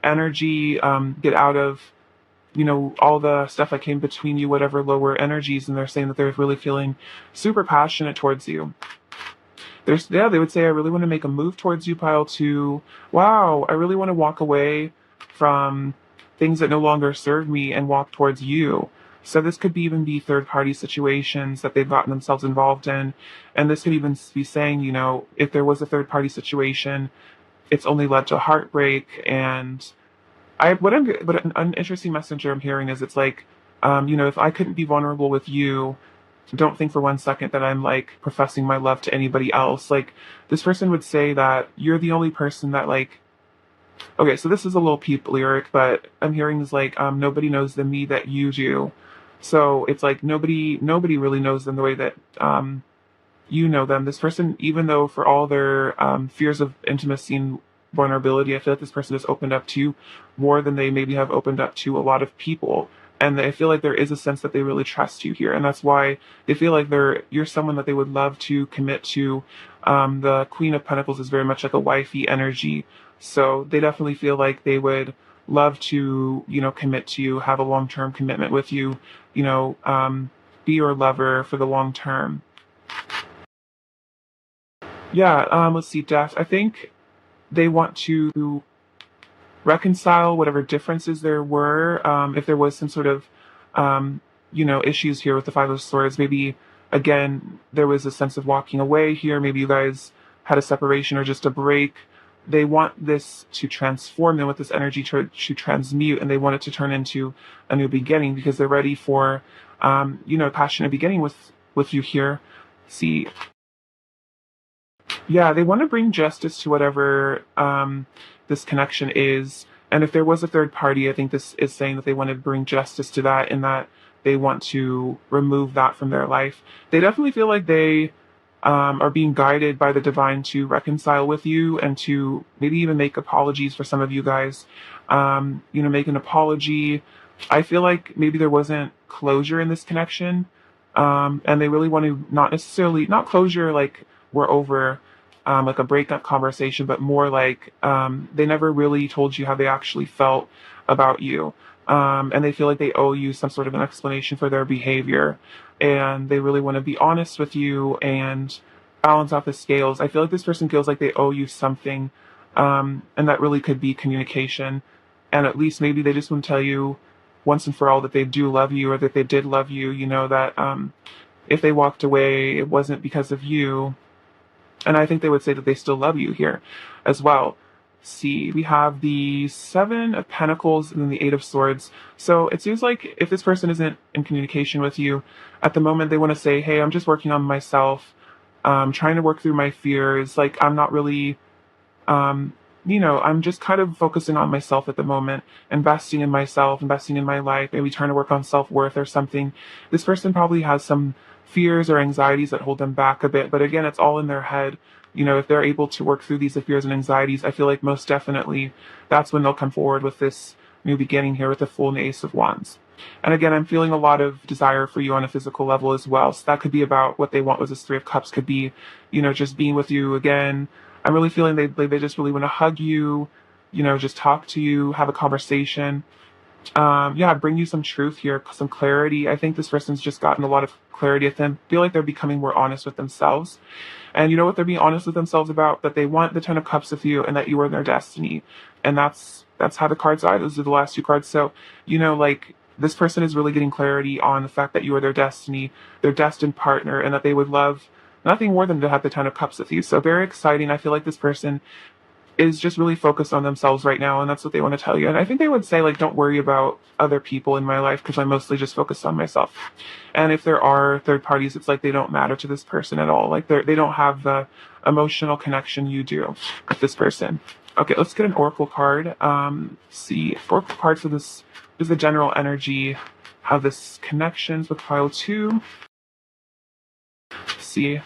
Speaker 1: energy, get out of all the stuff that came between you, whatever lower energies, and they're saying that they're really feeling super passionate towards you. They would say, I really want to make a move towards you, pile two. Wow, I really want to walk away from things that no longer serve me and walk towards you. So this could even be third party situations that they've gotten themselves involved in. And this could even be saying, if there was a third party situation, it's only led to heartbreak. And what an interesting messenger I'm hearing is, it's like, if I couldn't be vulnerable with you, don't think for one second that I'm like professing my love to anybody else. Like, this person would say that you're the only person that, like, okay, so this is a little peep lyric, but I'm hearing is like, nobody knows the me that you do. So it's like nobody really knows them the way that you know them. This person, even though for all their fears of intimacy and vulnerability, I feel like this person has opened up to more than they maybe have opened up to a lot of people. And I feel like there is a sense that they really trust you here, and that's why they feel like you're someone that they would love to commit to. The Queen of Pentacles is very much like a wifey energy, so they definitely feel like they would love to, commit to you, have a long-term commitment with you, be your lover for the long term. Yeah, let's see, Death. I think they want to reconcile whatever differences there were. If there was some sort of, issues here with the Five of Swords, maybe again there was a sense of walking away here. Maybe you guys had a separation or just a break. They want this to transform them with this energy to transmute, and they want it to turn into a new beginning because they're ready for, a passionate beginning with you here. See, yeah, they want to bring justice to whatever this connection is. And if there was a third party, I think this is saying that they want to bring justice to that and that they want to remove that from their life. They definitely feel like they are being guided by the divine to reconcile with you and to maybe even make apologies for some of you guys. Make an apology. I feel like maybe there wasn't closure in this connection. And they really want to not closure like we're over, like a breakup conversation, but more like they never really told you how they actually felt about you. And they feel like they owe you some sort of an explanation for their behavior. And they really want to be honest with you and balance out the scales. I feel like this person feels like they owe you something. And that really could be communication. And at least maybe they just want to tell you once and for all that they do love you, or that they did love you, that if they walked away, it wasn't because of you. And I think they would say that they still love you here as well. See, we have the Seven of Pentacles and then the Eight of Swords. So it seems like if this person isn't in communication with you at the moment, they want to say, hey, I'm just working on myself, trying to work through my fears. Like, I'm not really, I'm just kind of focusing on myself at the moment, investing in myself, investing in my life, maybe trying to work on self-worth or something. This person probably has some fears or anxieties that hold them back a bit. But again, it's all in their head. If they're able to work through these fears and anxieties, I feel like most definitely that's when they'll come forward with this new beginning here with the Fool and the Ace of Wands. And again, I'm feeling a lot of desire for you on a physical level as well. So that could be about what they want with this Three of Cups, could be, just being with you again. I'm really feeling they just really want to hug you, just talk to you, have a conversation. Yeah, bring you some truth here, some clarity. I think this person's just gotten a lot of clarity with them. Feel like they're becoming more honest with themselves. And you know what they're being honest with themselves about? That they want the Ten of Cups with you and that you are their destiny. And that's how the cards are. Those are the last two cards. So, like this person is really getting clarity on the fact that you are their destiny, their destined partner, and that they would love nothing more than to have the Ten of Cups with you. So very exciting. I feel like this person is just really focused on themselves right now, and that's what they want to tell you. And I think they would say, like, don't worry about other people in my life because I'm mostly just focused on myself. And if there are third parties, it's like they don't matter to this person at all. Like they don't have the emotional connection you do with this person. Okay, let's get an oracle card. See, oracle card for this is the general energy of this connections with pile two. See,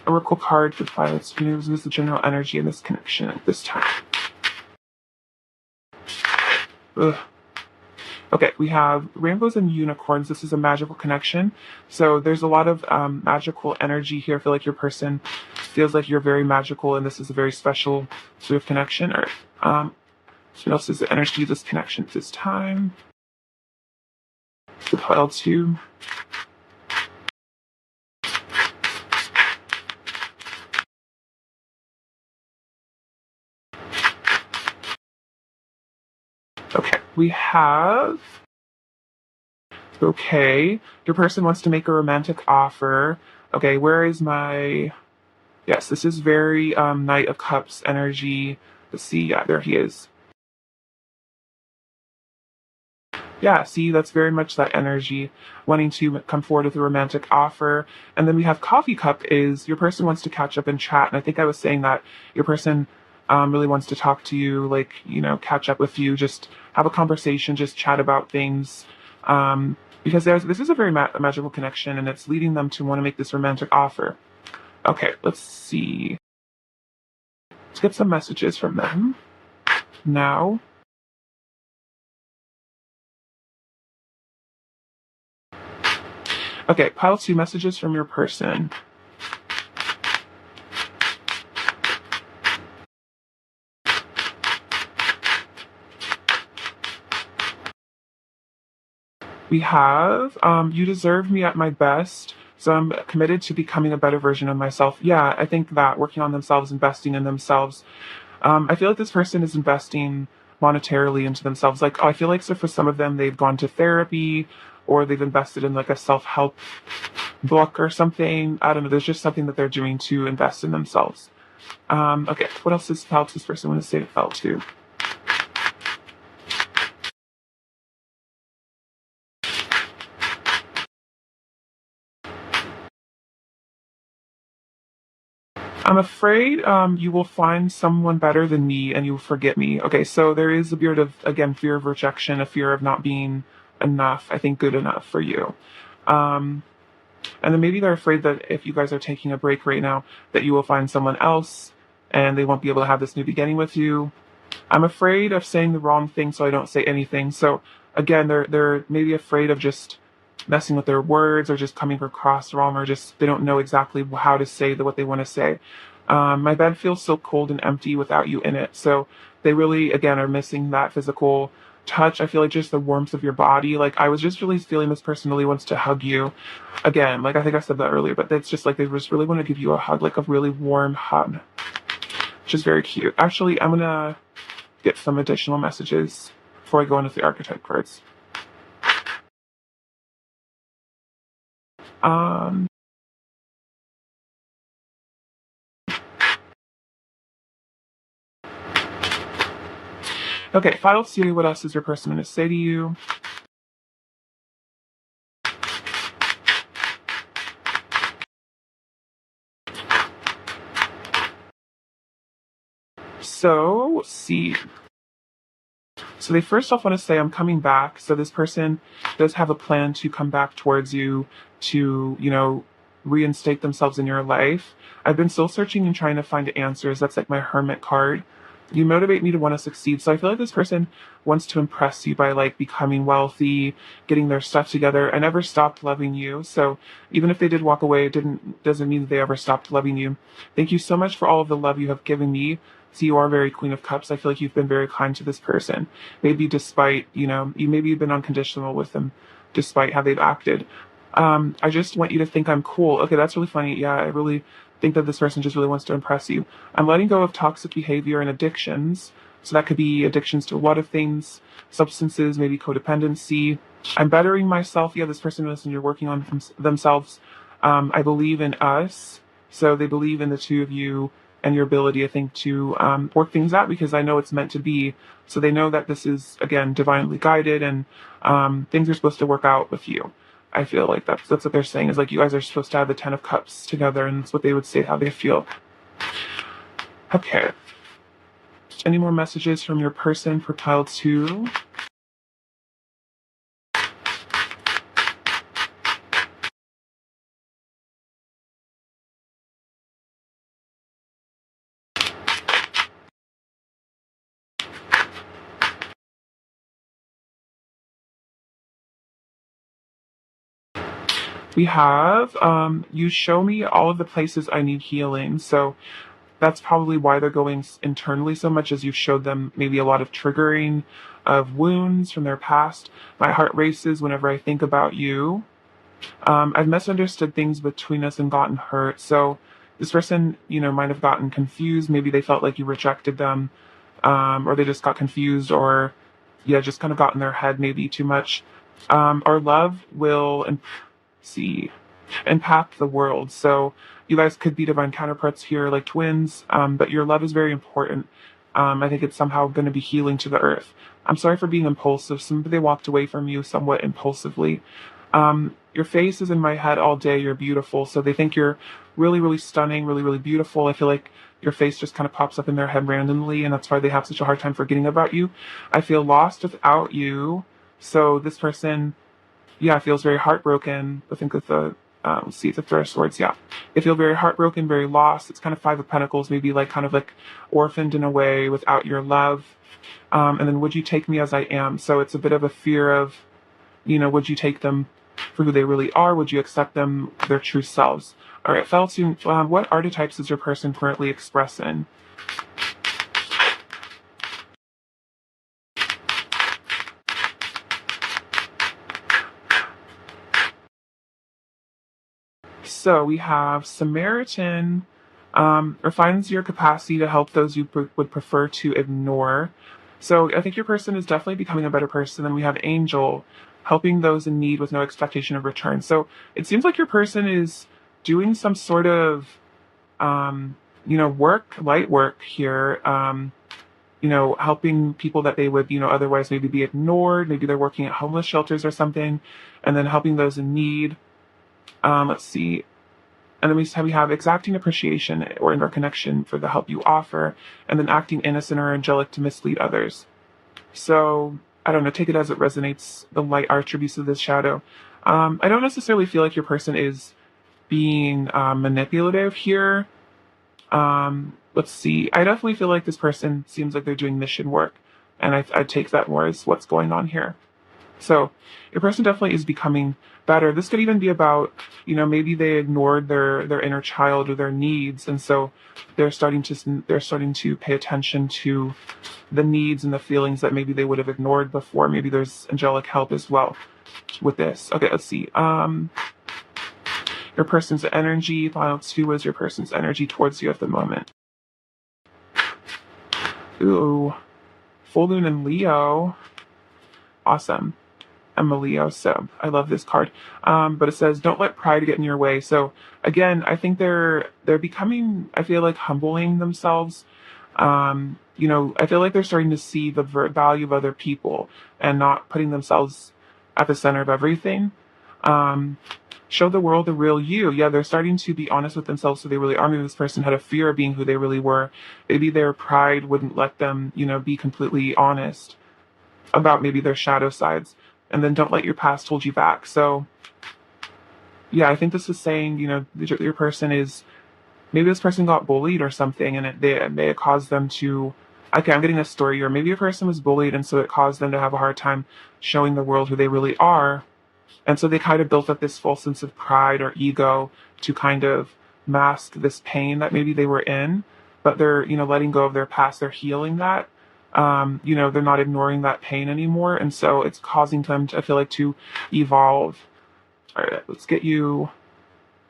Speaker 1: oracle card for pilots. This is the general energy in this connection at this time. Ugh. Okay, we have rainbows and unicorns. This is a magical connection. So there's a lot of magical energy here. I feel like your person feels like you're very magical and this is a very special sort of connection. Or what else is the energy of this connection at this time? The pile two. Okay, we have... Okay, your person wants to make a romantic offer. Okay, where is my... Yes, this is very Knight of Cups energy. Let's see, yeah, there he is. Yeah, see, that's very much that energy, wanting to come forward with a romantic offer. And then we have Coffee Cup is your person wants to catch up and chat. And I think I was saying that your person really wants to talk to you, like, catch up with you, just have a conversation, just chat about things. Because this is a very magical connection and it's leading them to want to make this romantic offer. Okay, let's see. Let's get some messages from them now. Okay, pile two messages from your person. We have, you deserve me at my best, so I'm committed to becoming a better version of myself. Yeah, I think that working on themselves, investing in themselves. I feel like this person is investing monetarily into themselves. Like, I feel like so for some of them, they've gone to therapy or they've invested in like a self-help book or something. I don't know. There's just something that they're doing to invest in themselves. Okay, what else does this person want to say to felt to? I'm afraid you will find someone better than me and you will forget me. Okay, so there is a bit of, again, fear of rejection, a fear of not being enough, I think good enough for you. Um, and then maybe they're afraid that if you guys are taking a break right now, that you will find someone else and they won't be able to have this new beginning with you. I'm afraid of saying the wrong thing, so I don't say anything. So again, they're maybe afraid of just messing with their words or just coming across wrong or just they don't know exactly how to say what they want to say. My bed feels so cold and empty without you in it. So they really, again, are missing that physical touch. I feel like just the warmth of your body. Like I was just really feeling this person really wants to hug you. Again, like I think I said that earlier, but it's just like they just really want to give you a hug, like a really warm hug, which is very cute. Actually, I'm gonna get some additional messages before I go into the archetype cards. Um, okay, final series, what else is your person going to say to you? So, see. So they first off want to say, I'm coming back. So this person does have a plan to come back towards you to, reinstate themselves in your life. I've been soul searching and trying to find answers. That's like my hermit card. You motivate me to want to succeed. So I feel like this person wants to impress you by like becoming wealthy, getting their stuff together. I never stopped loving you. So even if they did walk away, it doesn't mean that they ever stopped loving you. Thank you so much for all of the love you have given me. So you are very Queen of Cups. I feel like you've been very kind to this person. Maybe despite, you've been unconditional with them despite how they've acted. I just want you to think I'm cool. Okay, that's really funny. Yeah, I really think that this person just really wants to impress you. I'm letting go of toxic behavior and addictions. So that could be addictions to a lot of things, substances, maybe codependency. I'm bettering myself. Yeah, this person listen, you're working on themselves. I believe in us. So they believe in the two of you and your ability, I think, to work things out because I know it's meant to be. So they know that this is, again, divinely guided and things are supposed to work out with you. I feel like that's what they're saying is like you guys are supposed to have the Ten of Cups together, and that's what they would say how they feel. Okay. Any more messages from your person for pile 2? We have you show me all of the places I need healing. So that's probably why they're going internally so much as you've showed them maybe a lot of triggering of wounds from their past. My heart races whenever I think about you. I've misunderstood things between us and gotten hurt. So this person, might have gotten confused. Maybe they felt like you rejected them, or they just got confused, or yeah, just kind of got in their head maybe too much. Our love will impact the world. So you guys could be divine counterparts here, like twins, but your love is very important. I think it's somehow going to be healing to the earth. I'm sorry for being impulsive. Somebody walked away from you somewhat impulsively. Your face is in my head all day. You're beautiful. So they think you're really, really stunning, really, really beautiful. I feel like your face just kind of pops up in their head randomly, and that's why they have such a hard time forgetting about you. I feel lost without you. So this person, yeah, feels very heartbroken. I think with the let's see, the Three of Swords, yeah. They feel very heartbroken, very lost. It's kind of Five of Pentacles, maybe like kind of like orphaned in a way without your love. And then would you take me as I am? So it's a bit of a fear of, would you take them for who they really are? Would you accept them, their true selves? All right, Felton, what archetypes is your person currently expressing? So we have Samaritan refines your capacity to help those you would prefer to ignore. So I think your person is definitely becoming a better person. Then we have Angel, helping those in need with no expectation of return. So it seems like your person is doing some sort of, light work here. Helping people that they would, otherwise maybe be ignored. Maybe they're working at homeless shelters or something, and then helping those in need. Let's see. And then we have exacting appreciation or interconnection for the help you offer, and then acting innocent or angelic to mislead others. So, I don't know, take it as it resonates, the light attributes of this shadow. I don't necessarily feel like your person is being manipulative here. Let's see. I definitely feel like this person seems like they're doing mission work, and I take that more as what's going on here. So your person definitely is becoming better. This could even be about, maybe they ignored their inner child or their needs, and so they're starting to pay attention to the needs and the feelings that maybe they would have ignored before. Maybe there's angelic help as well with this. Okay, let's see. Your person's energy. Pile 2 is your person's energy towards you at the moment. Ooh, full moon in Leo. Awesome. I'm a Leo, so I love this card. But it says, "Don't let pride get in your way." So again, I think they're becoming, I feel like, humbling themselves. I feel like they're starting to see the value of other people and not putting themselves at the center of everything. Show the world the real you. Yeah, they're starting to be honest with themselves, so they really are. Maybe this person had a fear of being who they really were. Maybe their pride wouldn't let them, be completely honest about maybe their shadow sides. And then don't let your past hold you back. So, yeah, I think this is saying, your person is, maybe this person got bullied or something, and it may have caused them to Okay, I'm getting a story here. Maybe a person was bullied, and so it caused them to have a hard time showing the world who they really are. And so they kind of built up this false sense of pride or ego to kind of mask this pain that maybe they were in, but they're, letting go of their past, they're healing that. They're not ignoring that pain anymore. And so it's causing them to, I feel like, to evolve. All right, let's get you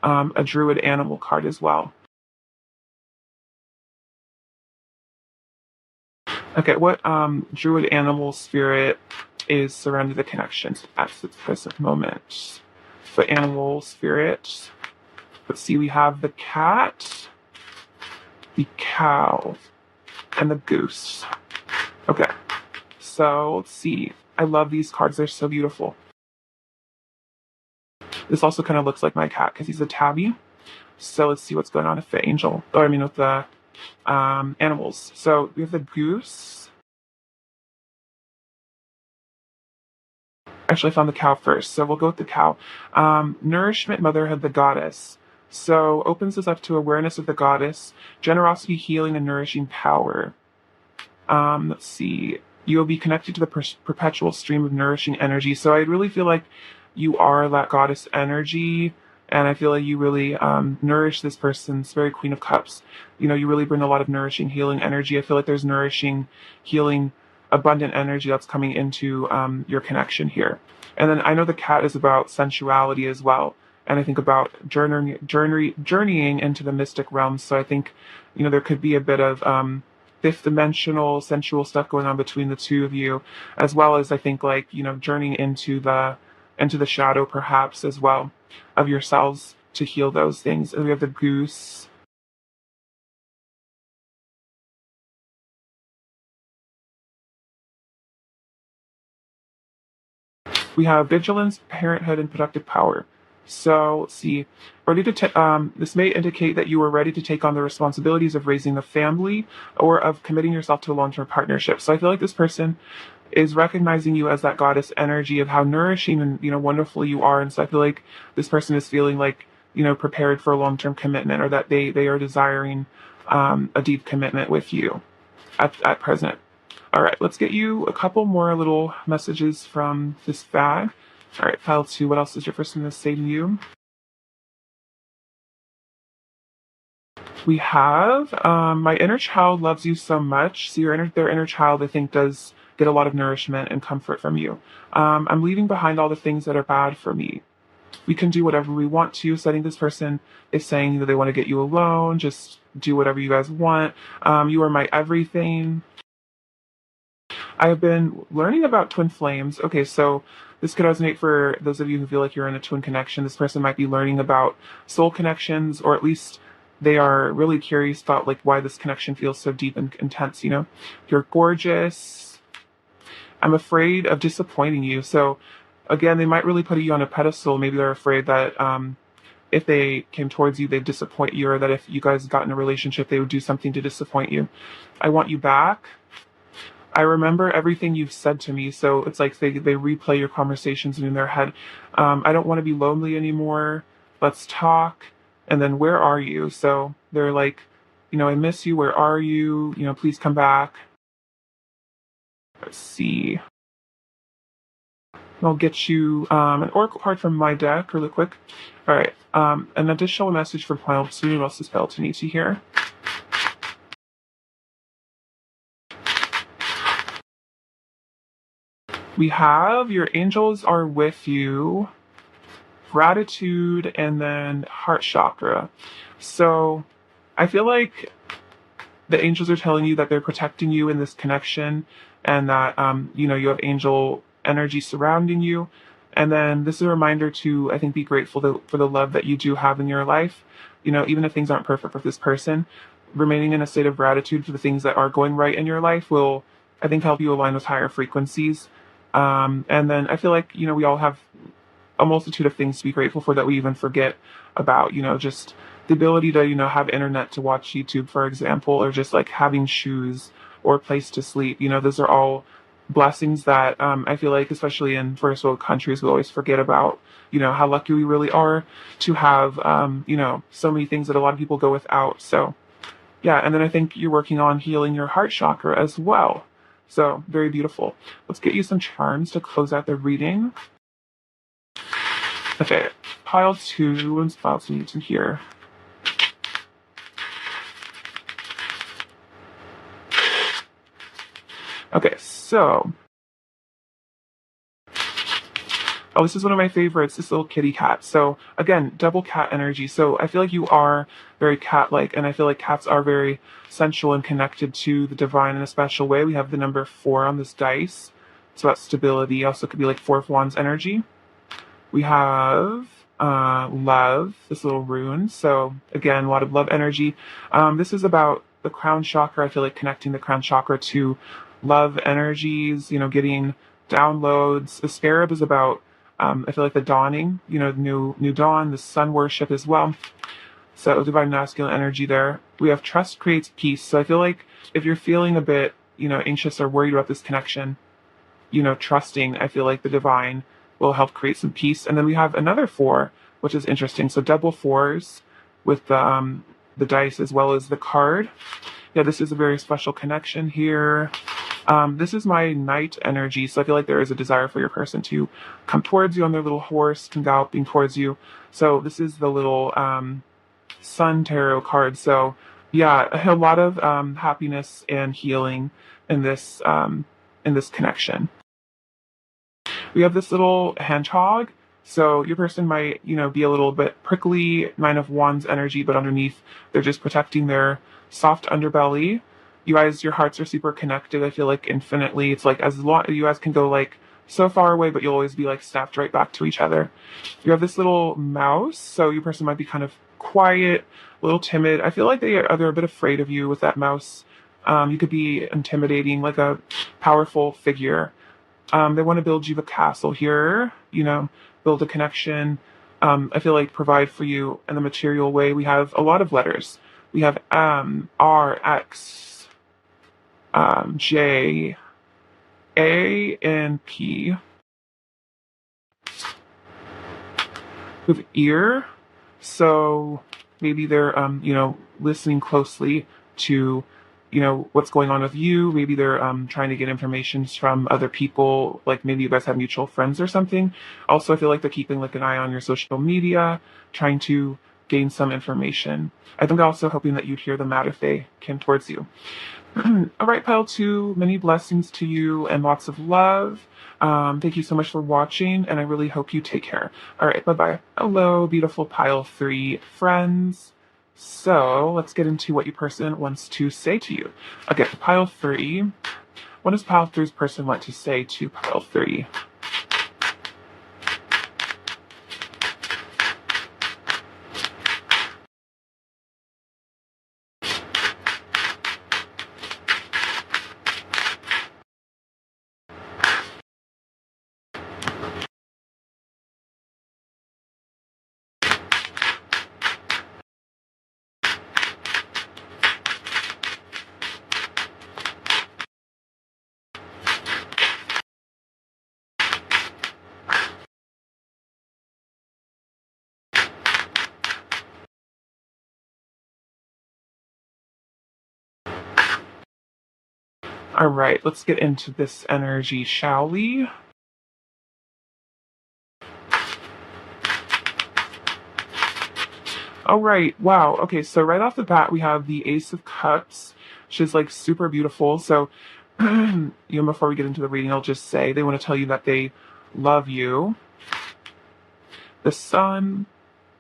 Speaker 1: a druid animal card as well. Okay, what druid animal spirit is surrounding the connections at the present moment? For animal spirit, let's see, we have the cat, the cow, and the goose. Okay, so let's see. I love these cards, they're so beautiful. This also kind of looks like my cat because he's a tabby. So let's see what's going on with the angel, or I mean with the animals. So we have the goose. Actually, I found the cow first, so we'll go with the cow. Nourishment, motherhood, the goddess. So opens us up to awareness of the goddess, generosity, healing, and nourishing power. Let's see. You will be connected to the perpetual stream of nourishing energy. So I really feel like you are that goddess energy, and I feel like you really nourish this person. It's very Queen of Cups. You really bring a lot of nourishing, healing energy. I feel like there's nourishing, healing, abundant energy that's coming into your connection here. And then I know the cat is about sensuality as well. And I think about journeying into the mystic realms. So I think, there could be a bit of fifth dimensional sensual stuff going on between the two of you, as well as I think like, journeying into the shadow perhaps as well of yourselves to heal those things. And we have the goose. We have vigilance, parenthood, and productive power. So let's see, ready to this may indicate that you are ready to take on the responsibilities of raising a family or of committing yourself to a long-term partnership. So I feel like this person is recognizing you as that goddess energy of how nourishing and wonderful you are. And so I feel like this person is feeling like prepared for a long-term commitment, or that they are desiring a deep commitment with you at present. All right, let's get you a couple more little messages from this bag. All right, pile two. What else is your person going to say to you? We have my inner child loves you so much. So their inner child, I think, does get a lot of nourishment and comfort from you. I'm leaving behind all the things that are bad for me. We can do whatever we want to. So I think this person is saying that they want to get you alone. Just do whatever you guys want. You are my everything. I have been learning about twin flames. Okay, so this could resonate for those of you who feel like you're in a twin connection. This person might be learning about soul connections, or at least they are really curious about like why this connection feels so deep and intense. You're gorgeous. I'm afraid of disappointing you. So again, they might really put you on a pedestal. Maybe they're afraid that if they came towards you, they'd disappoint you, or that if you guys got in a relationship, they would do something to disappoint you. I want you back. I remember everything you've said to me. So it's like they replay your conversations in their head. I don't want to be lonely anymore. Let's talk. And then where are you? So they're like, I miss you. Where are you? Please come back. Let's see. I'll get you an oracle card from my deck really quick. All right. An additional message from pile two. What else is pile two need to hear? We have your angels are with you, gratitude, and then heart chakra. So I feel like the angels are telling you that they're protecting you in this connection, and that you have angel energy surrounding you. And then this is a reminder to, I think, be grateful for the love that you do have in your life. Even if things aren't perfect with this person, remaining in a state of gratitude for the things that are going right in your life will, I think, help you align with higher frequencies. And then I feel like, we all have a multitude of things to be grateful for that we even forget about, just the ability to, have internet to watch YouTube, for example, or just like having shoes or a place to sleep. Those are all blessings that I feel like, especially in first world countries, we always forget about, how lucky we really are to have, so many things that a lot of people go without. So Yeah, and then I think you're working on healing your heart chakra as well. So, very beautiful. Let's get you some charms to close out the reading. Okay, pile two, and pile two needs in here. Okay, so oh, this is one of my favorites, this little kitty cat. So again, double cat energy. So I feel like you are very cat-like, and I feel like cats are very sensual and connected to the divine in a special way. We have the number 4 on this dice. It's about stability. Also could be like Four of Wands energy. We have love, this little rune. So again, a lot of love energy. This is about the crown chakra. I feel like connecting the crown chakra to love energies, getting downloads. The scarab is about I feel like the dawning, new dawn, the sun worship as well. So divine masculine energy there. We have trust creates peace. So I feel like if you're feeling a bit, anxious or worried about this connection, trusting, I feel like the divine will help create some peace. And then we have another 4, which is interesting. So double 4s with the dice as well as the card. Yeah, this is a very special connection here. This is my knight energy, so I feel like there is a desire for your person to come towards you on their little horse and galloping towards you. So this is the little sun tarot card. So yeah, a lot of happiness and healing in this connection. We have this little hedgehog. So your person might, be a little bit prickly, 9 of Wands energy, but underneath they're just protecting their soft underbelly. You guys, your hearts are super connected. I feel like infinitely. It's like as long you guys can go like so far away, but you'll always be like snapped right back to each other. You have this little mouse, so your person might be kind of quiet, a little timid. I feel like they're a bit afraid of you with that mouse. You could be intimidating, like a powerful figure. They want to build you a castle here, build a connection. I feel like provide for you in the material way. We have a lot of letters. We have M, R, X, J, A, and P. With ear, so maybe they're, listening closely to what's going on with you. Maybe they're trying to get information from other people, like maybe you guys have mutual friends or something. Also, I feel like they're keeping like an eye on your social media, trying to gain some information. I think also hoping that you'd hear them out if they came towards you. All right, pile 2, many blessings to you and lots of love. Thank you so much for watching, and I really hope you take care. All right, bye-bye. Hello, beautiful pile 3 friends. So let's get into what your person wants to say to you. Okay, pile 3. What does pile 3's person want to say to pile 3? All right, let's get into this energy, shall we? All right, wow. Okay, so right off the bat, we have the Ace of Cups, which is like super beautiful. So, before we get into the reading, I'll just say they want to tell you that they love you. The Sun,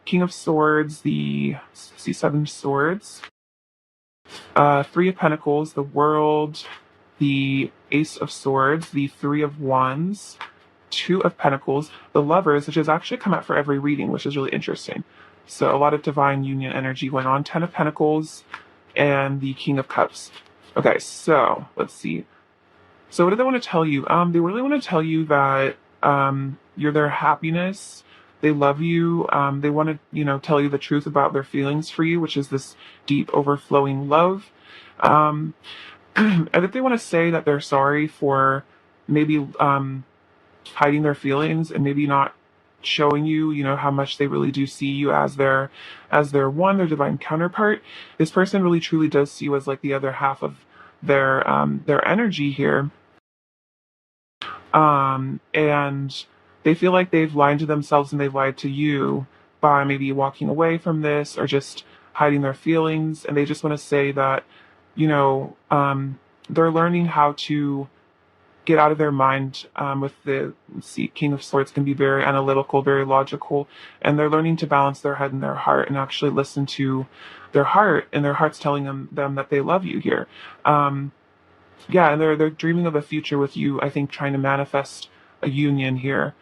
Speaker 1: King of Swords, the 7 Swords, 3 of Pentacles, the World, the Ace of Swords, the 3 of Wands, 2 of Pentacles, the Lovers, which has actually come out for every reading, which is really interesting. So a lot of divine union energy going on, 10 of Pentacles, and the King of Cups. Okay, so let's see. So what do they want to tell you? They really want to tell you that you're their happiness. They love you. They want to, tell you the truth about their feelings for you, which is this deep, overflowing love. And if they want to say that they're sorry for maybe hiding their feelings and maybe not showing you, how much they really do see you as their one, their divine counterpart. This person really truly does see you as like the other half of their energy here. And they feel like they've lied to themselves and they've lied to you by maybe walking away from this or just hiding their feelings. And they just want to say that, they're learning how to get out of their mind. With the King of Swords can be very analytical, very logical, and they're learning to balance their head and their heart and actually listen to their heart, and their heart's telling them that they love you here. Um, yeah, and they're dreaming of a future with you. I think trying to manifest a union here.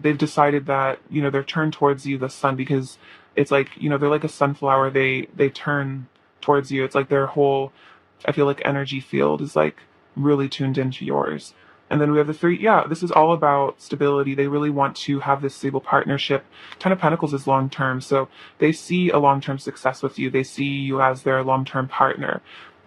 Speaker 1: They've decided that they're turned towards you, the sun, because it's like they're like a sunflower. They turn towards you. It's like their whole, I feel like, energy field is like really tuned into yours. And then we have the three. Yeah, this is all about stability. They really want to have this stable partnership. Ten of Pentacles is long term, so they see a long term success with you. They see you as their long term partner.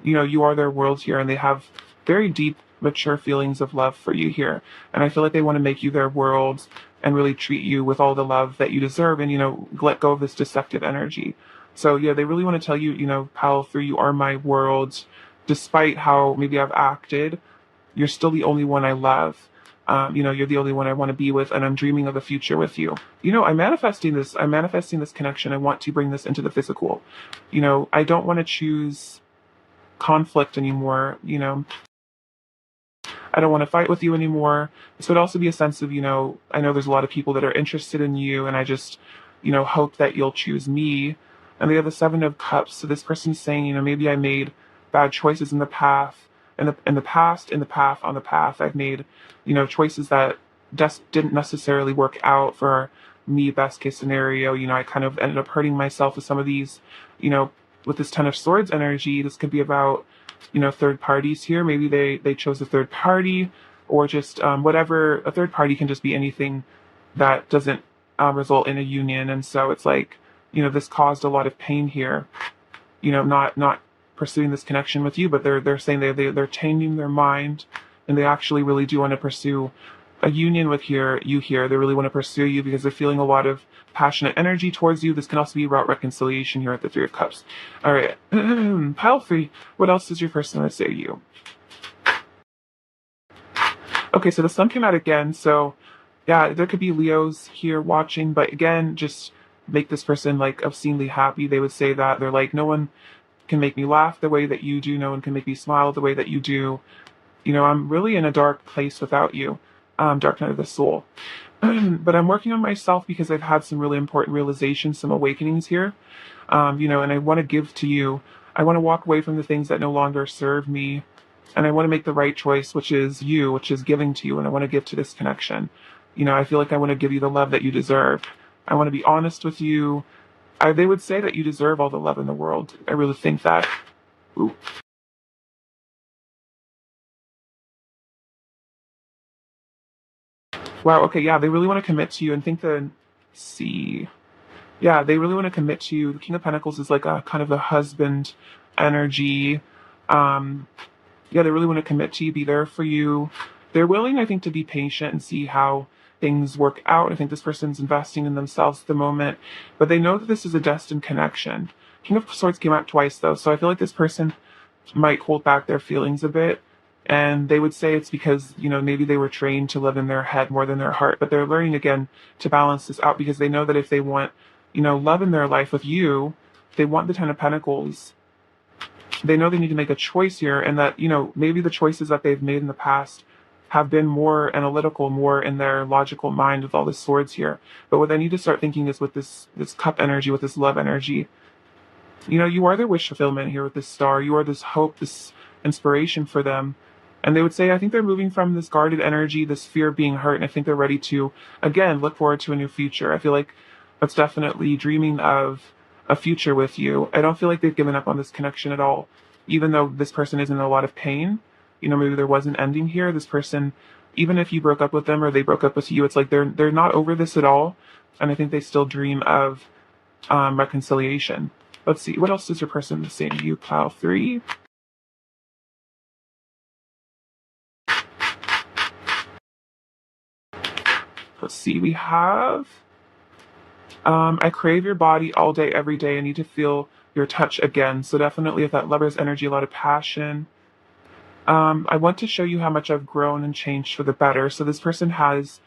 Speaker 1: You are their world here, and they have very deep, mature feelings of love for you here. And I feel like they want to make you their world and really treat you with all the love that you deserve, and let go of this deceptive energy. So yeah, they really want to tell you, Pal, through you are my world. Despite how maybe I've acted, you're still the only one I love. You're the only one I want to be with, and I'm dreaming of a future with you. I'm manifesting this. I'm manifesting this connection. I want to bring this into the physical. I don't want to choose conflict anymore. I don't want to fight with you anymore. This would also be a sense of, I know there's a lot of people that are interested in you, and I just, hope that you'll choose me. And they have the Seven of Cups. So this person's saying, maybe I made bad choices in the path, in the past, in the path, on the path. I've made, choices that just didn't necessarily work out for me, best case scenario. I kind of ended up hurting myself with some of these, with this Ten of Swords energy. This could be about third parties here. Maybe they chose a third party, or just whatever. A third party can just be anything that doesn't result in a union. And so it's like, this caused a lot of pain here. Not pursuing this connection with you, but they're saying they're changing their mind, and they actually really do want to pursue a union with you here. They really want to pursue you because they're feeling a lot of passionate energy towards you. This can also be about reconciliation here at the Three of Cups. All right, pile 3. What else does your person want to say to you? Okay, so the sun came out again. So yeah, there could be Leos here watching, but again, just make this person like obscenely happy. They would say that they're like, no one can make me laugh the way that you do. No one can make me smile the way that you do. I'm really in a dark place without you. Dark night of the soul. But I'm working on myself because I've had some really important realizations, some awakenings here. And I want to give to you. I want to walk away from the things that no longer serve me. And I want to make the right choice, which is you, which is giving to you. And I want to give to this connection. I feel like I want to give you the love that you deserve. I want to be honest with you. They would say that you deserve all the love in the world. I really think that. Ooh. Wow, okay, yeah, they really want to commit to you and think that, see. Yeah, they really want to commit to you. The King of Pentacles is like a kind of the husband energy. Um, yeah, they really want to commit to you, be there for you. They're willing, I think, to be patient and see how things work out. I think this person's investing in themselves at the moment, but they know that this is a destined connection. King of Swords came out twice, though, so I feel like this person might hold back their feelings a bit. And they would say it's because, maybe they were trained to live in their head more than their heart, but they're learning again to balance this out because they know that if they want, love in their life with you, if they want the Ten of Pentacles, they know they need to make a choice here, and that, maybe the choices that they've made in the past have been more analytical, more in their logical mind with all the swords here. But what they need to start thinking is with this cup energy, with this love energy. You are their wish fulfillment here with this star. You are this hope, this inspiration for them. And they would say, I think they're moving from this guarded energy, this fear of being hurt, and I think they're ready to, again, look forward to a new future. I feel like that's definitely dreaming of a future with you. I don't feel like they've given up on this connection at all. Even though this person is in a lot of pain, maybe there was an ending here. This person, even if you broke up with them or they broke up with you, it's like they're not over this at all. And I think they still dream of reconciliation. Let's see, what else does your person say to you, pile 3? Let's see, we have I crave your body all day, every day. I need to feel your touch again. So definitely, if that lover's energy, a lot of passion. I want to show you how much I've grown and changed for the better. So this person has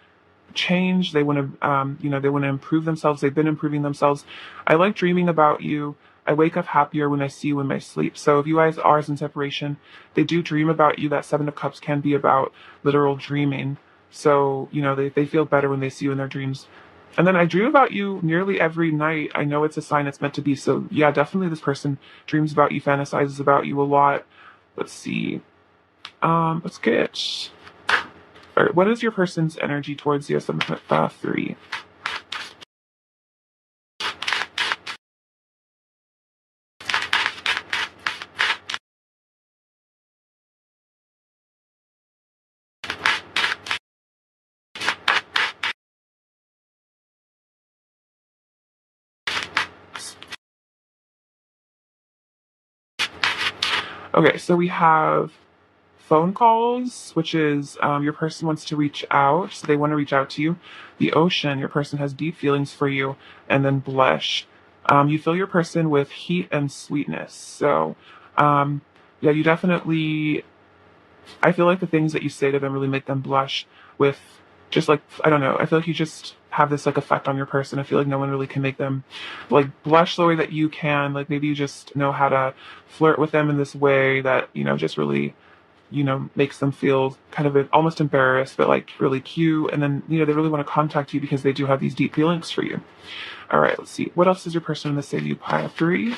Speaker 1: changed. They want to, they want to improve themselves. They've been improving themselves. I like dreaming about you. I wake up happier when I see you in my sleep. So if you guys are in separation, they do dream about you. That Seven of Cups can be about literal dreaming. So, they feel better when they see you in their dreams. And then I dream about you nearly every night. I know it's a sign it's meant to be. So yeah, definitely this person dreams about you, fantasizes about you a lot. Let's see. Let's get. All right, what is your person's energy towards you? 3. Okay, so we have phone calls, which is your person wants to reach out, so they want to reach out to you. The ocean, your person has deep feelings for you, and then blush. You fill your person with heat and sweetness. So, yeah, you definitely. I feel like the things that you say to them really make them blush. With just like I don't know, I feel like you just have this like effect on your person. I feel like no one really can make them like blush the way that you can. Like maybe you just know how to flirt with them in this way that just really makes them feel kind of almost embarrassed, but like really cute. And then, they really want to contact you because they do have these deep feelings for you. All right, let's see. What else does your person want to say to you? Pile 3.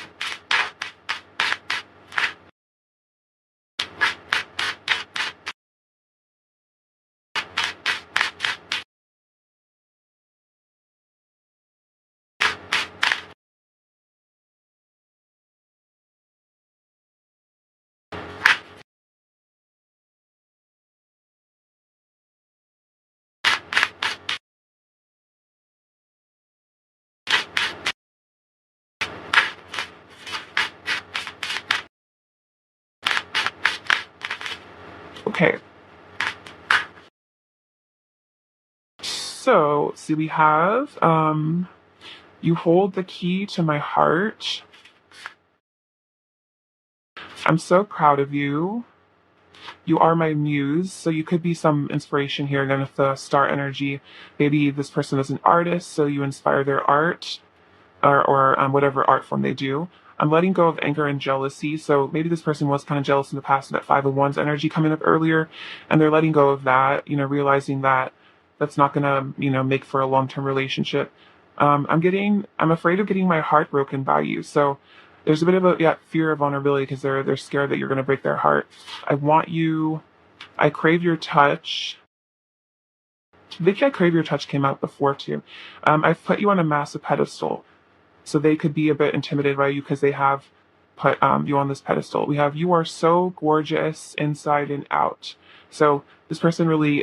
Speaker 1: Okay. So, see, we have you hold the key to my heart. I'm so proud of you. You are my muse, so you could be some inspiration here. Then with the star energy, maybe this person is an artist, so you inspire their art or whatever art form they do. I'm letting go of anger and jealousy. So maybe this person was kind of jealous in the past, that 5 of Wands energy coming up earlier, and they're letting go of that, realizing that that's not going to, make for a long-term relationship. I'm afraid of getting my heart broken by you. So there's a bit of a fear of vulnerability because they're scared that you're going to break their heart. I want you. I crave your touch. Vicky, I crave your touch came out before too. I've put you on a massive pedestal. So they could be a bit intimidated by you because they have put you on this pedestal. We have you are so gorgeous inside and out. So this person really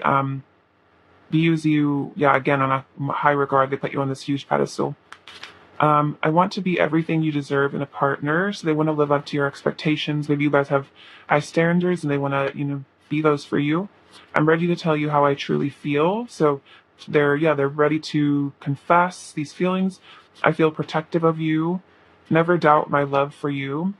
Speaker 1: views you, again, on a high regard. They put you on this huge pedestal. I want to be everything you deserve in a partner. So they want to live up to your expectations. Maybe you guys have high standards and they want to, be those for you. I'm ready to tell you how I truly feel. So they're ready to confess these feelings. I feel protective of you. Never doubt my love for you.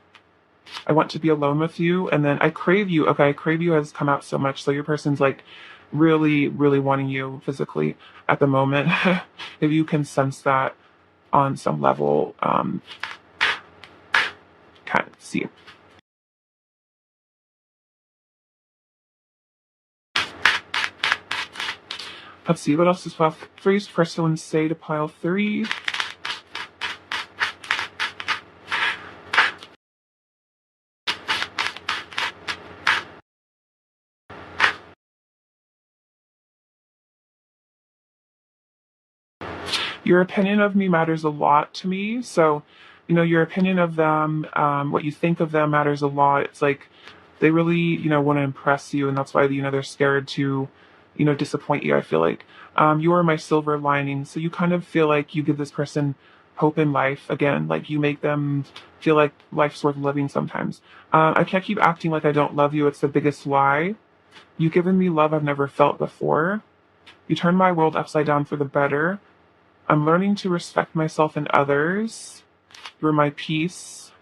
Speaker 1: I want to be alone with you. And then I crave you. Okay, I crave you has come out so much. So your person's like really, really wanting you physically at the moment. If you can sense that on some level, kind of see. Let's see, what else is well? Freeze, first one say to pile 3. Your opinion of me matters a lot to me. So, your opinion of them, what you think of them matters a lot. It's like they really, want to impress you, and that's why, they're scared to, disappoint you. I feel like you are my silver lining. So you kind of feel like you give this person hope in life again. Like you make them feel like life's worth living sometimes. I can't keep acting like I don't love you. It's the biggest lie. You've given me love I've never felt before. You turn my world upside down for the better. I'm learning to respect myself and others. You're my peace.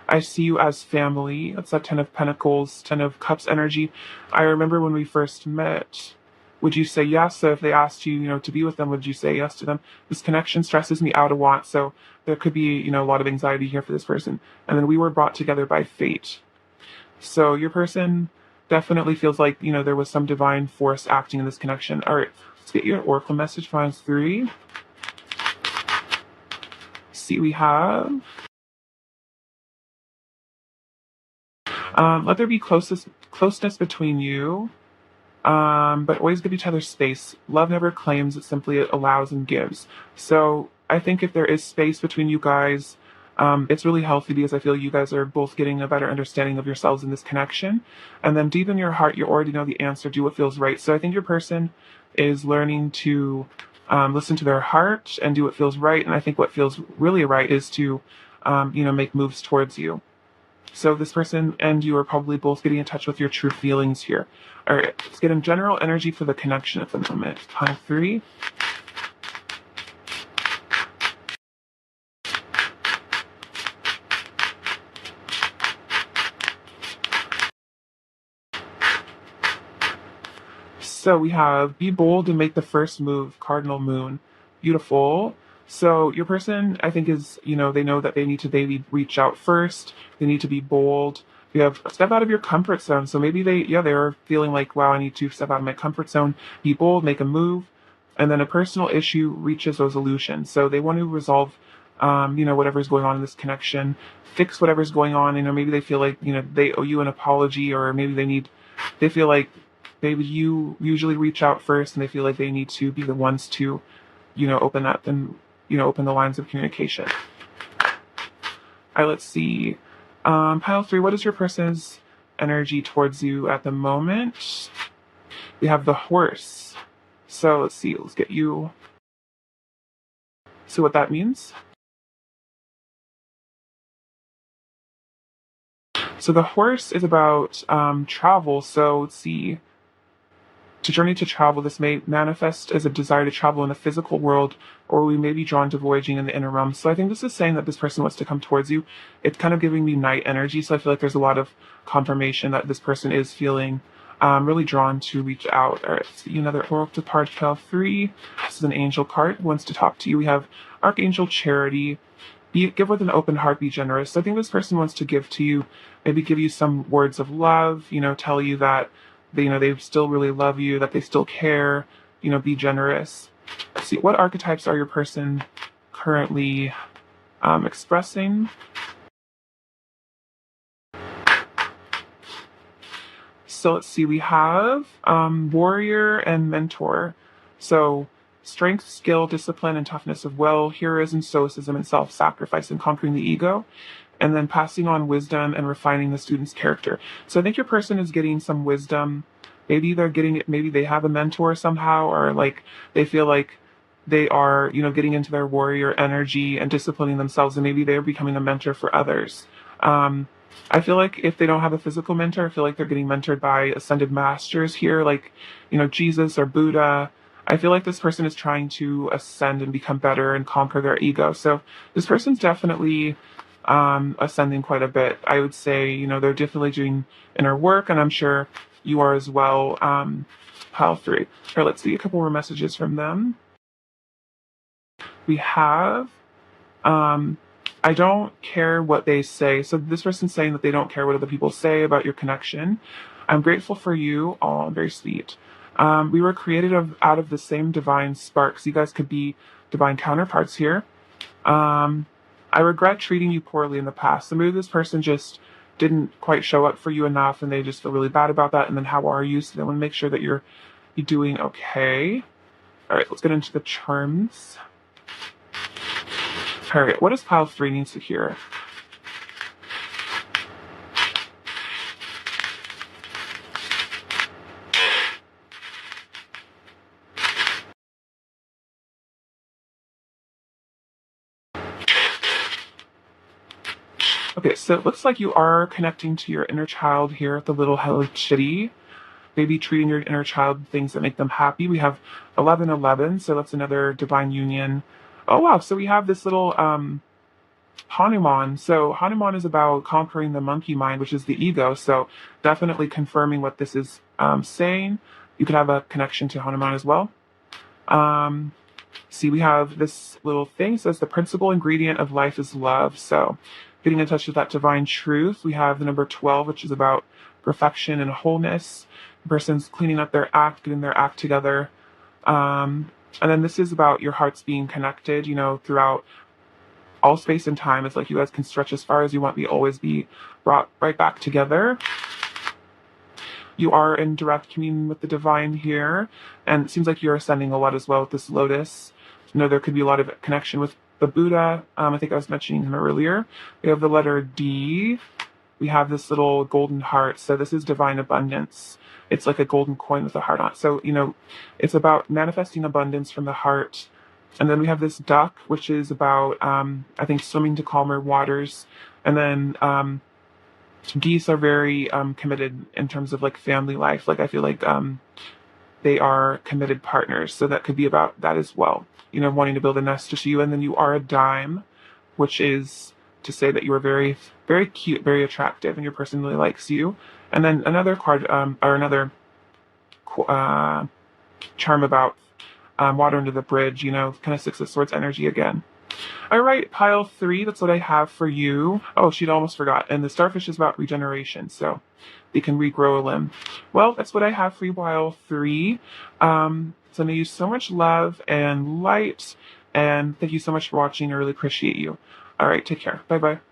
Speaker 1: I see you as family. That's that Ten of Pentacles, Ten of Cups energy. I remember when we first met, would you say yes? So if they asked you, to be with them, would you say yes to them? This connection stresses me out a lot. So there could be, a lot of anxiety here for this person. And then we were brought together by fate. So your person definitely feels like, there was some divine force acting in this connection. All right, let's get your oracle message, finds 3. See, we have let there be closeness between you, but always give each other space. Love never claims, it simply allows and gives. So I think if there is space between you guys, it's really healthy because I feel you guys are both getting a better understanding of yourselves in this connection. And then deep in your heart, you already know the answer, do what feels right. So I think your person is learning to listen to their heart and do what feels right. And I think what feels really right is to, make moves towards you. So this person and you are probably both getting in touch with your true feelings here. All right, let's get in general energy for the connection at the moment. Pile 3. So we have be bold and make the first move, cardinal moon. Beautiful. So your person, I think, is, they know that they need to maybe reach out first. They need to be bold. You have step out of your comfort zone. So maybe they're feeling like, wow, I need to step out of my comfort zone, be bold, make a move. And then a personal issue reaches resolution. So they want to resolve, whatever's going on in this connection, fix whatever's going on. Maybe they feel like, they owe you an apology, or maybe they feel like maybe you usually reach out first and they feel like they need to be the ones to, open up and, open the lines of communication. All right, let's see. Pile 3, what is your person's energy towards you at the moment? We have the horse. So let's see, let's get you. See what that means. So the horse is about travel. So let's see. To journey to travel, this may manifest as a desire to travel in the physical world, or we may be drawn to voyaging in the inner realm. So I think this is saying that this person wants to come towards you. It's kind of giving me night energy, so I feel like there's a lot of confirmation that this person is feeling really drawn to reach out. All right, let's see another oracle card, pile 3. This is an angel card, wants to talk to you. We have Archangel Charity. Give with an open heart, be generous. So I think this person wants to give to you, maybe give you some words of love, tell you that they still really love you, that they still care, be generous. Let's see, what archetypes are your person currently expressing? So let's see, we have warrior and mentor. So strength, skill, discipline, and toughness of will, heroism, stoicism, and self-sacrifice, and conquering the ego. And then passing on wisdom and refining the student's character. So I think your person is getting some wisdom. Maybe they're getting it, maybe they have a mentor somehow, or like they feel like they are, getting into their warrior energy and disciplining themselves, and maybe they're becoming a mentor for others. I feel like if they don't have a physical mentor, I feel like they're getting mentored by ascended masters here, like, Jesus or Buddha. I feel like this person is trying to ascend and become better and conquer their ego. So this person's definitely ascending quite a bit. I would say, they're definitely doing inner work, and I'm sure you are as well. Pile 3. Here, let's see a couple more messages from them. We have, I don't care what they say. So this person's saying that they don't care what other people say about your connection. I'm grateful for you. Oh, very sweet. We were created out of the same divine sparks. You guys could be divine counterparts here. I regret treating you poorly in the past. So maybe this person just didn't quite show up for you enough and they just feel really bad about that. And then how are you? So they want to make sure that you're doing okay. All right, let's get into the charms. All right, what does pile 3 need to hear? Okay, so it looks like you are connecting to your inner child here at the little hello chitty. maybe treating your inner child with things that make them happy. We have 1111, so that's another divine union. Oh wow, so we have this little Hanuman. So Hanuman is about conquering the monkey mind, which is the ego. So definitely confirming what this is saying. You could have a connection to Hanuman as well. See, we have this little thing. It says the principal ingredient of life is love. So getting in touch with that divine truth. We have the number 12, which is about perfection and wholeness. The person's cleaning up their act, getting their act together. And then this is about your hearts being connected, throughout all space and time. It's like you guys can stretch as far as you want, always be brought right back together. You are in direct communion with the divine here, and it seems like you're ascending a lot as well with this lotus. There could be a lot of connection with the Buddha. I think I was mentioning him earlier. We have the letter D. We have this little golden heart. So this is divine abundance. It's like a golden coin with a heart on it. So, it's about manifesting abundance from the heart. And then we have this duck, which is about, I think, swimming to calmer waters. And then geese are very committed in terms of like family life. Like I feel like they are committed partners. So that could be about that as well. Wanting to build a nest just you. And then you are a dime, which is to say that you are very, very cute, very attractive, and your person really likes you. And then another card, or another charm about water under the bridge, kind of Six of Swords energy again. All right, pile 3, that's what I have for you. Oh, she'd almost forgot. And the starfish is about regeneration, so they can regrow a limb. Well, that's what I have for you, pile 3. Sending you so much love and light, and thank you so much for watching. I really appreciate you. All right, take care. Bye-bye.